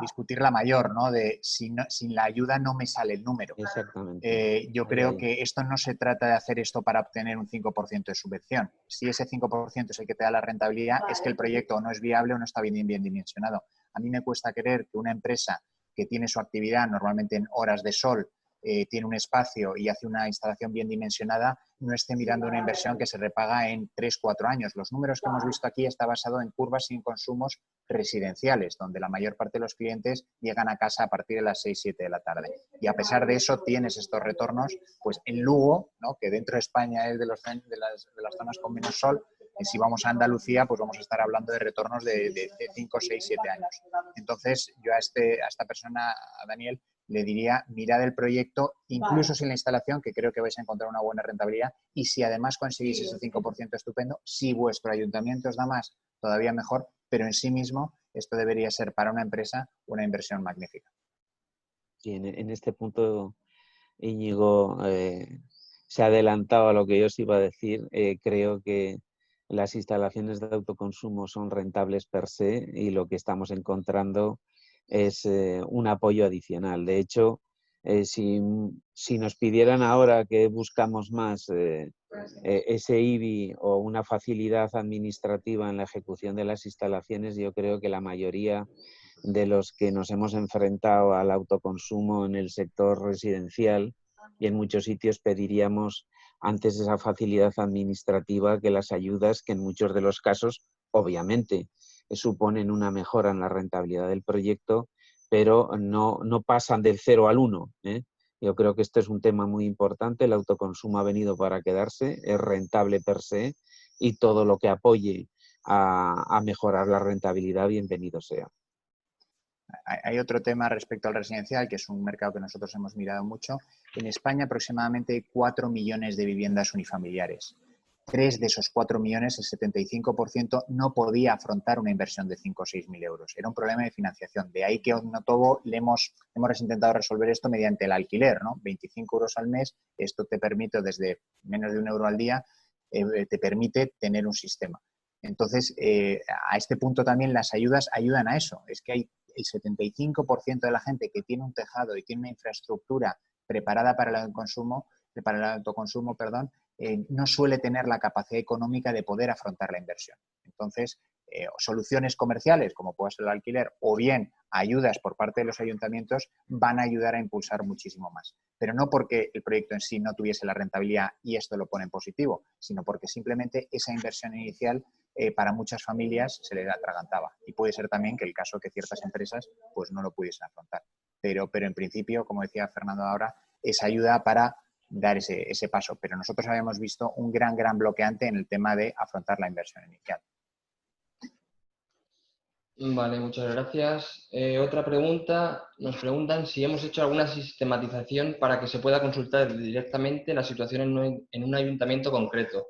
discutir la mayor, ¿no? De sin la ayuda no me sale el número. Exactamente. Yo creo que esto no se trata de hacer esto para obtener un 5% de subvención. Si ese 5% es el que te da la rentabilidad, es que el proyecto no es viable o no está bien dimensionado. A mí me cuesta creer que una empresa que tiene su actividad normalmente en horas de sol, tiene un espacio y hace una instalación bien dimensionada, no esté mirando una inversión que se repaga en 3-4 años. Los números que hemos visto aquí está basado en curvas sin consumos residenciales, donde la mayor parte de los clientes llegan a casa a partir de las 6-7 de la tarde. Y a pesar de eso tienes estos retornos, pues en Lugo, ¿no?, que dentro de España es de las zonas con menos sol, si vamos a Andalucía, pues vamos a estar hablando de retornos de 5, 6, 7 años. Entonces, yo a esta persona, a Daniel, le diría, mirad el proyecto, incluso sin la instalación, que creo que vais a encontrar una buena rentabilidad, y si además conseguís ese 5%, estupendo. Si vuestro ayuntamiento os da más, todavía mejor, pero en sí mismo esto debería ser para una empresa una inversión magnífica. Sí, en este punto Íñigo se ha adelantado a lo que yo os iba a decir. Creo que las instalaciones de autoconsumo son rentables per se y lo que estamos encontrando es un apoyo adicional. De hecho, si nos pidieran ahora que buscamos más ese IBI o una facilidad administrativa en la ejecución de las instalaciones, yo creo que la mayoría de los que nos hemos enfrentado al autoconsumo en el sector residencial y en muchos sitios pediríamos antes esa facilidad administrativa que las ayudas, que en muchos de los casos, obviamente, suponen una mejora en la rentabilidad del proyecto, pero no pasan del 0 al 1, ¿eh? Yo creo que este es un tema muy importante. El autoconsumo ha venido para quedarse, es rentable per se, y todo lo que apoye a mejorar la rentabilidad, bienvenido sea. Hay otro tema respecto al residencial, que es un mercado que nosotros hemos mirado mucho. En España aproximadamente hay 4 millones de viviendas unifamiliares. 3 de esos 4 millones, el 75%, no podía afrontar una inversión de 5 o 6 mil euros. Era un problema de financiación. De ahí que Odnotovo hemos intentado resolver esto mediante el alquiler, ¿no? 25 euros al mes. Esto te permite, desde menos de 1 euro al día, te permite tener un sistema. Entonces, a este punto también las ayudas ayudan a eso. Es que hay el 75% de la gente que tiene un tejado y tiene una infraestructura preparada para el autoconsumo, no suele tener la capacidad económica de poder afrontar la inversión. Entonces, soluciones comerciales, como puede ser el alquiler, o bien ayudas por parte de los ayuntamientos, van a ayudar a impulsar muchísimo más. Pero no porque el proyecto en sí no tuviese la rentabilidad y esto lo pone en positivo, sino porque simplemente esa inversión inicial para muchas familias se les atragantaba. Y puede ser también que el caso que ciertas empresas pues no lo pudiesen afrontar. Pero en principio, como decía Fernando ahora, es ayuda para dar ese paso. Pero nosotros habíamos visto un gran bloqueante en el tema de afrontar la inversión inicial. Vale, muchas gracias. Otra pregunta, nos preguntan si hemos hecho alguna sistematización para que se pueda consultar directamente la situación en un ayuntamiento concreto.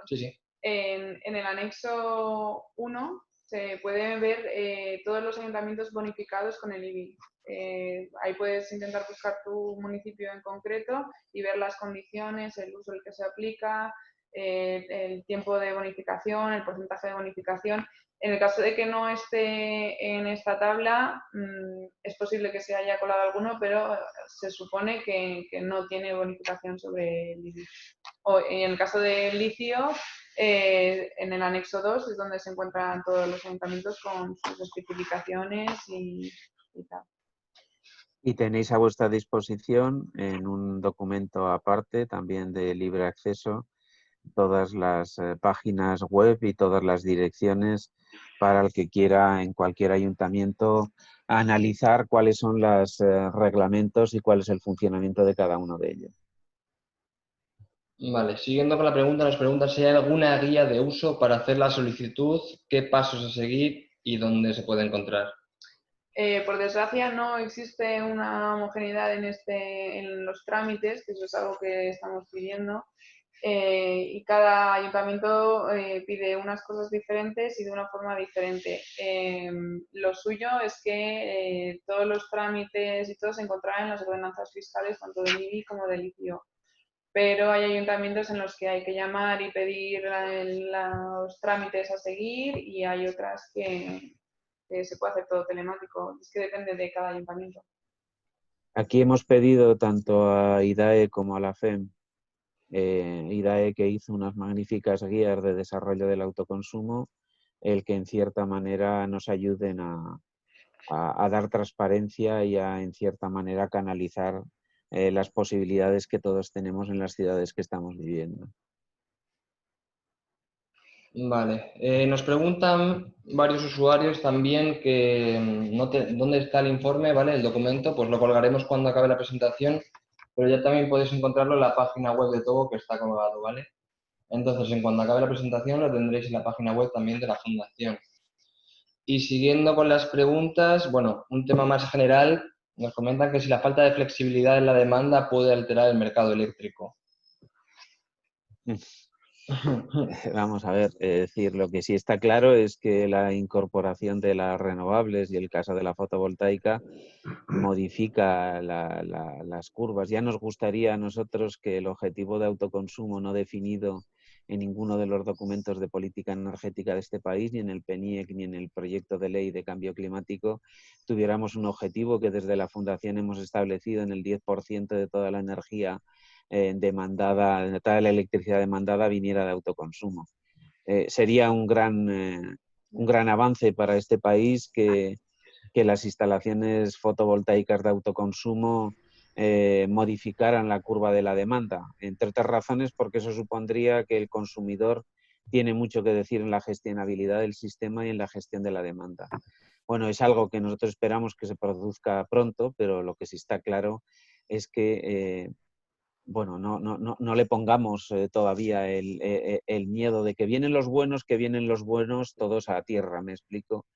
Sí, sí. En el anexo 1 se pueden ver todos los ayuntamientos bonificados con el IBI. Ahí puedes intentar buscar tu municipio en concreto y ver las condiciones, el uso al que se aplica, el tiempo de bonificación, el porcentaje de bonificación. En el caso de que no esté en esta tabla, es posible que se haya colado alguno, pero se supone que no tiene bonificación sobre el IBI. O en el caso del litio, en el anexo 2 es donde se encuentran todos los ayuntamientos con sus especificaciones y tal. Y tenéis a vuestra disposición en un documento aparte, también de libre acceso, todas las páginas web y todas las direcciones para el que quiera en cualquier ayuntamiento analizar cuáles son los reglamentos y cuál es el funcionamiento de cada uno de ellos. Vale, siguiendo con la pregunta, nos pregunta si hay alguna guía de uso para hacer la solicitud, qué pasos a seguir y dónde se puede encontrar. Por desgracia no existe una homogeneidad en los trámites, que eso es algo que estamos pidiendo, y cada ayuntamiento pide unas cosas diferentes y de una forma diferente. Lo suyo es que todos los trámites y todo se encontrarán en las ordenanzas fiscales, tanto del IBI como del litio. Pero hay ayuntamientos en los que hay que llamar y pedir los trámites a seguir y hay otras que se puede hacer todo telemático. Es que depende de cada ayuntamiento. Aquí hemos pedido tanto a IDAE como a la FEM, IDAE que hizo unas magníficas guías de desarrollo del autoconsumo, el que en cierta manera nos ayuden a dar transparencia y a en cierta manera canalizar las posibilidades que todos tenemos en las ciudades que estamos viviendo. Vale, nos preguntan varios usuarios también que dónde está el informe, ¿vale? El documento, pues lo colgaremos cuando acabe la presentación, pero ya también podéis encontrarlo en la página web de Togo, que está colgado, ¿vale? Entonces, en cuanto acabe la presentación, lo tendréis en la página web también de la Fundación. Y siguiendo con las preguntas, bueno, un tema más general, nos comentan que si la falta de flexibilidad en la demanda puede alterar el mercado eléctrico. Vamos a ver, es decir, lo que sí está claro es que la incorporación de las renovables y el caso de la fotovoltaica modifica las curvas. Ya nos gustaría a nosotros que el objetivo de autoconsumo no definido en ninguno de los documentos de política energética de este país, ni en el PNIEC, ni en el proyecto de ley de cambio climático, tuviéramos un objetivo que desde la Fundación hemos establecido en el 10% de toda la energía demandada, de toda la electricidad demandada viniera de autoconsumo. Sería un gran avance para este país que las instalaciones fotovoltaicas de autoconsumo modificaran la curva de la demanda, entre otras razones porque eso supondría que el consumidor tiene mucho que decir en la gestionabilidad del sistema y en la gestión de la demanda. Bueno, es algo que nosotros esperamos que se produzca pronto, pero lo que sí está claro es que bueno, no le pongamos todavía el miedo de que vienen los buenos, todos a tierra, ¿me explico?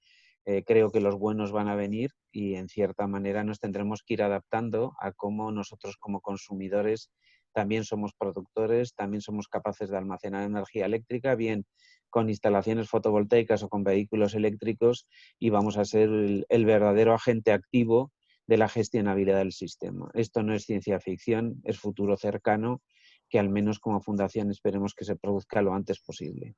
Creo que los buenos van a venir y en cierta manera nos tendremos que ir adaptando a cómo nosotros como consumidores también somos productores, también somos capaces de almacenar energía eléctrica, bien con instalaciones fotovoltaicas o con vehículos eléctricos, y vamos a ser el verdadero agente activo de la gestionabilidad del sistema. Esto no es ciencia ficción, es futuro cercano, que al menos como fundación esperemos que se produzca lo antes posible.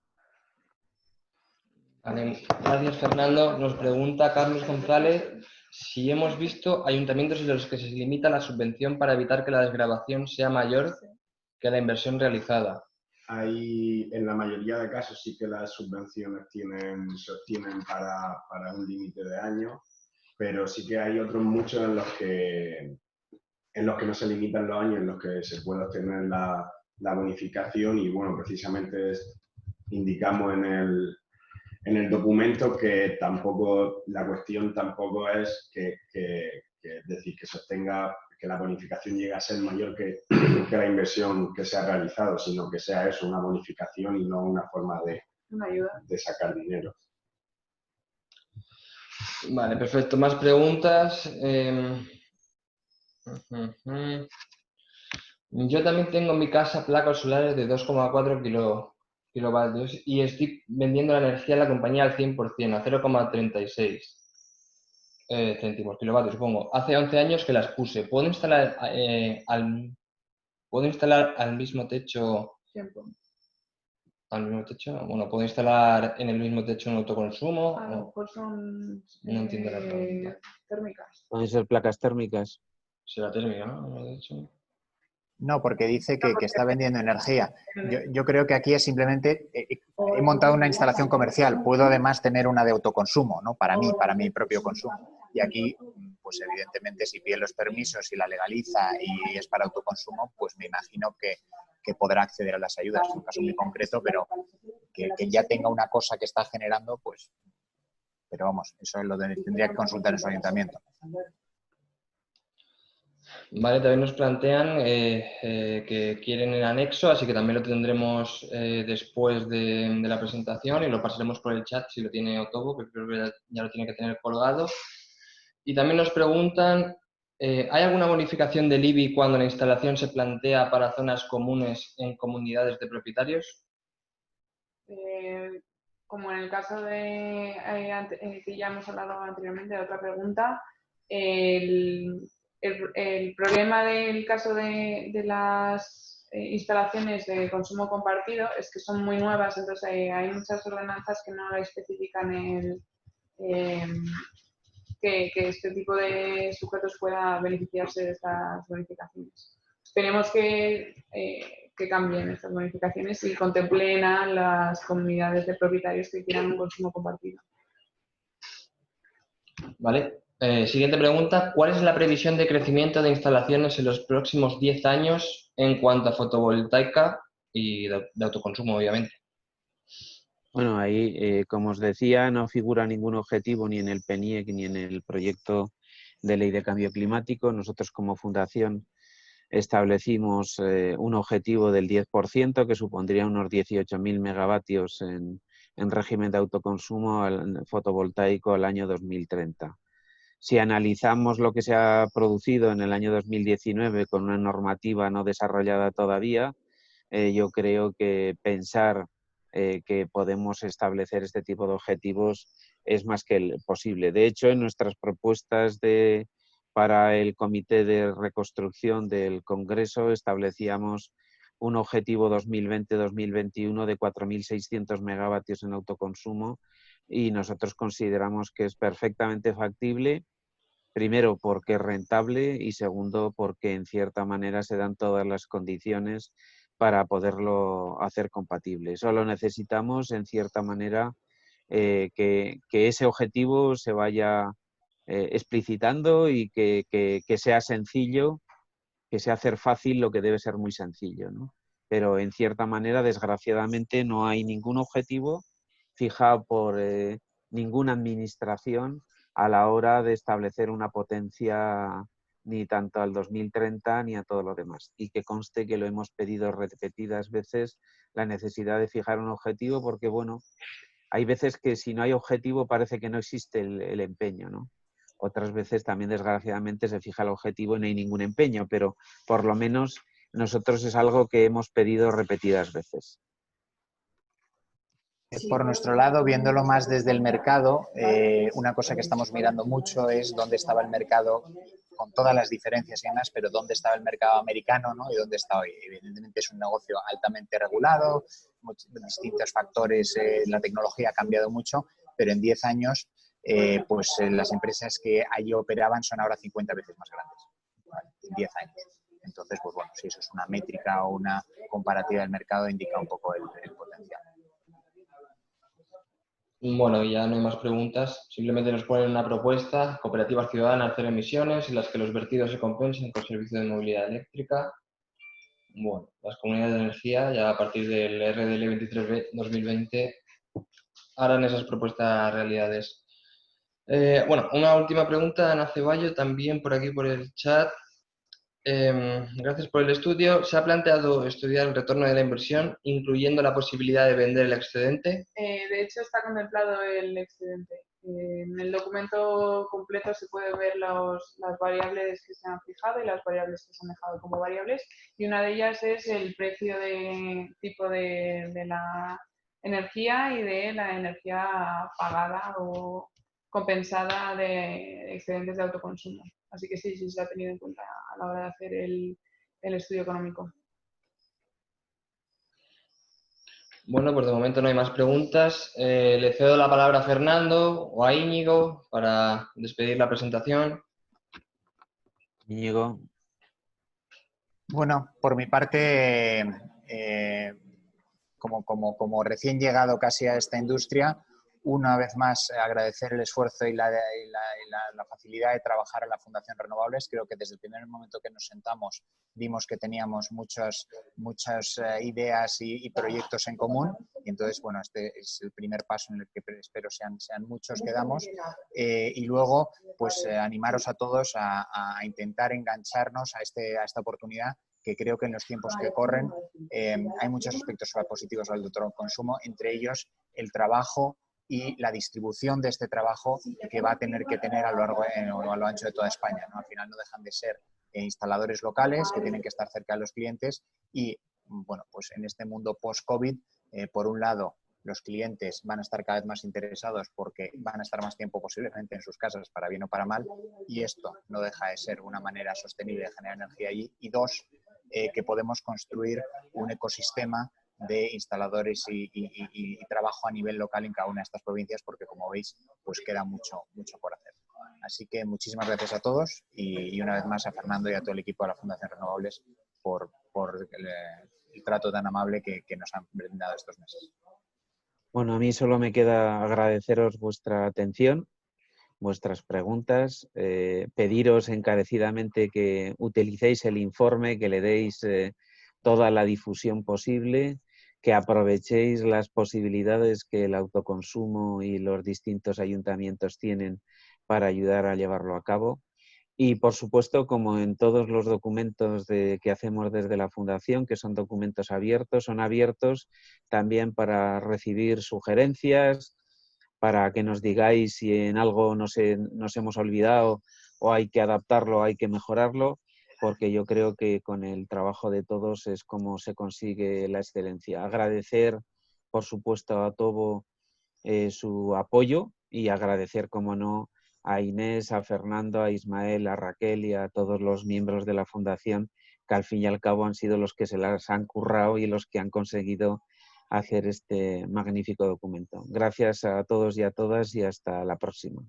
Vale, gracias, Fernando. Nos pregunta Carlos González si hemos visto ayuntamientos en los que se limita la subvención para evitar que la desgravación sea mayor que la inversión realizada. Ahí, en la mayoría de casos, sí que las subvenciones se obtienen para un límite de años, pero sí que hay otros muchos en los que no se limitan los años, en los que se puede obtener la bonificación, y bueno, precisamente indicamos en el documento que tampoco, la cuestión tampoco es decir, que se obtenga, que la bonificación llegue a ser mayor que la inversión que se ha realizado, sino que sea eso, una bonificación y no una forma de sacar dinero. Vale, perfecto. Más preguntas. Yo también tengo en mi casa placas solares de 2,4 kilovatios y estoy vendiendo la energía a la compañía al 100%, a 0,36 céntimos kilovatios, supongo. Hace 11 años que las puse. ¿Puedo instalar al mismo techo? ¿Al mismo techo? Bueno, ¿puedo instalar en el mismo techo un autoconsumo? A lo mejor son No entiendo la pregunta. térmicas. Pueden ser placas térmicas. Será térmica, ¿no? ¿Lo he dicho? No, porque dice que está vendiendo energía. Yo creo que aquí es simplemente, he montado una instalación comercial, puedo además tener una de autoconsumo, ¿no? Para mí, para mi propio consumo. Y aquí, pues evidentemente, si pide los permisos y la legaliza y es para autoconsumo, pues me imagino que podrá acceder a las ayudas. Es un caso muy concreto, pero que ya tenga una cosa que está generando, pues... Pero vamos, eso es lo que tendría que consultar en su ayuntamiento. Vale, también nos plantean que quieren el anexo, así que también lo tendremos después de la presentación y lo pasaremos por el chat si lo tiene Otobo, que creo que ya lo tiene que tener colgado. Y también nos preguntan, ¿hay alguna bonificación del IBI cuando la instalación se plantea para zonas comunes en comunidades de propietarios? Como en el caso de que ya hemos hablado anteriormente de otra pregunta, el problema del caso de las instalaciones de consumo compartido es que son muy nuevas, entonces hay muchas ordenanzas que no especifican que este tipo de sujetos pueda beneficiarse de estas bonificaciones. Esperemos que cambien estas bonificaciones y contemplen a las comunidades de propietarios que quieran un consumo compartido. Vale. Siguiente pregunta. ¿Cuál es la previsión de crecimiento de instalaciones en los próximos 10 años en cuanto a fotovoltaica y de autoconsumo, obviamente? Bueno, ahí, como os decía, no figura ningún objetivo ni en el PNIEC ni en el proyecto de ley de cambio climático. Nosotros como fundación establecimos un objetivo del 10%, que supondría unos 18.000 megavatios en régimen de autoconsumo fotovoltaico al año 2030. Si analizamos lo que se ha producido en el año 2019 con una normativa no desarrollada todavía, yo creo que pensar que podemos establecer este tipo de objetivos es más que posible. De hecho, en nuestras propuestas para el Comité de Reconstrucción del Congreso establecíamos un objetivo 2020-2021 de 4.600 megavatios en autoconsumo, y nosotros consideramos que es perfectamente factible, primero porque es rentable y segundo porque en cierta manera se dan todas las condiciones para poderlo hacer compatible. Solo necesitamos en cierta manera que ese objetivo se vaya explicitando y que sea sencillo, que sea hacer fácil lo que debe ser muy sencillo, ¿no? Pero en cierta manera, desgraciadamente, no hay ningún objetivo fijado por ninguna administración a la hora de establecer una potencia ni tanto al 2030 ni a todo lo demás. Y que conste que lo hemos pedido repetidas veces, la necesidad de fijar un objetivo, porque bueno, hay veces que si no hay objetivo parece que no existe el empeño, ¿no? Otras veces también desgraciadamente se fija el objetivo y no hay ningún empeño, pero por lo menos nosotros es algo que hemos pedido repetidas veces. Por nuestro lado, viéndolo más desde el mercado, una cosa que estamos mirando mucho es dónde estaba el mercado, con todas las diferencias y demás, pero dónde estaba el mercado americano, ¿no? Y dónde está hoy. Evidentemente es un negocio altamente regulado, distintos factores, la tecnología ha cambiado mucho, pero en 10 años las empresas que allí operaban son ahora 50 veces más grandes, ¿vale? En 10 años. Entonces, pues bueno, si eso es una métrica o una comparativa del mercado, indica un poco el potencial. Bueno, ya no hay más preguntas. Simplemente nos ponen una propuesta: cooperativas ciudadanas cero emisiones en las que los vertidos se compensen con servicio de movilidad eléctrica. Bueno, las comunidades de energía ya a partir del RDL 23-2020 harán esas propuestas realidades. Bueno, una última pregunta, Ana Ceballo, también por aquí por el chat. Gracias por el estudio. ¿Se ha planteado estudiar el retorno de la inversión, incluyendo la posibilidad de vender el excedente? De hecho, está contemplado el excedente. En el documento completo se puede ver las variables que se han fijado y las variables que se han dejado como variables, y una de ellas es el precio de tipo de la energía y de la energía pagada o compensada de excedentes de autoconsumo. Así que sí, se ha tenido en cuenta a la hora de hacer el estudio económico. Bueno, pues de momento no hay más preguntas. Le cedo la palabra a Fernando o a Íñigo para despedir la presentación. Íñigo. Bueno, por mi parte, como recién llegado casi a esta industria, una vez más agradecer el esfuerzo y la facilidad de trabajar en la Fundación Renovables. Creo que desde el primer momento que nos sentamos vimos que teníamos muchas ideas y proyectos en común, y entonces, bueno, este es el primer paso en el que espero sean muchos que damos, y luego, pues animaros a todos a intentar engancharnos a esta oportunidad, que creo que en los tiempos que corren hay muchos aspectos positivos al autoconsumo, entre ellos el trabajo y la distribución de este trabajo que va a tener que tener a lo largo o a lo ancho de toda España, ¿no? Al final no dejan de ser instaladores locales que tienen que estar cerca de los clientes y, bueno, pues en este mundo post-COVID, por un lado, los clientes van a estar cada vez más interesados porque van a estar más tiempo posiblemente en sus casas, para bien o para mal, y esto no deja de ser una manera sostenible de generar energía allí. Y dos, que podemos construir un ecosistema de instaladores y trabajo a nivel local en cada una de estas provincias, porque como veis, pues queda mucho por hacer. Así que muchísimas gracias a todos y una vez más a Fernando y a todo el equipo de la Fundación Renovables por el trato tan amable que nos han brindado estos meses. Bueno, a mí solo me queda agradeceros vuestra atención, vuestras preguntas, pediros encarecidamente que utilicéis el informe, que le deis toda la difusión posible, que aprovechéis las posibilidades que el autoconsumo y los distintos ayuntamientos tienen para ayudar a llevarlo a cabo. Y, por supuesto, como en todos los documentos que hacemos desde la Fundación, que son documentos abiertos, son abiertos también para recibir sugerencias, para que nos digáis si en algo nos hemos olvidado o hay que adaptarlo, hay que mejorarlo, porque yo creo que con el trabajo de todos es como se consigue la excelencia. Agradecer, por supuesto, a Tobo su apoyo y agradecer, como no, a Inés, a Fernando, a Ismael, a Raquel y a todos los miembros de la Fundación, que al fin y al cabo han sido los que se las han currado y los que han conseguido hacer este magnífico documento. Gracias a todos y a todas y hasta la próxima.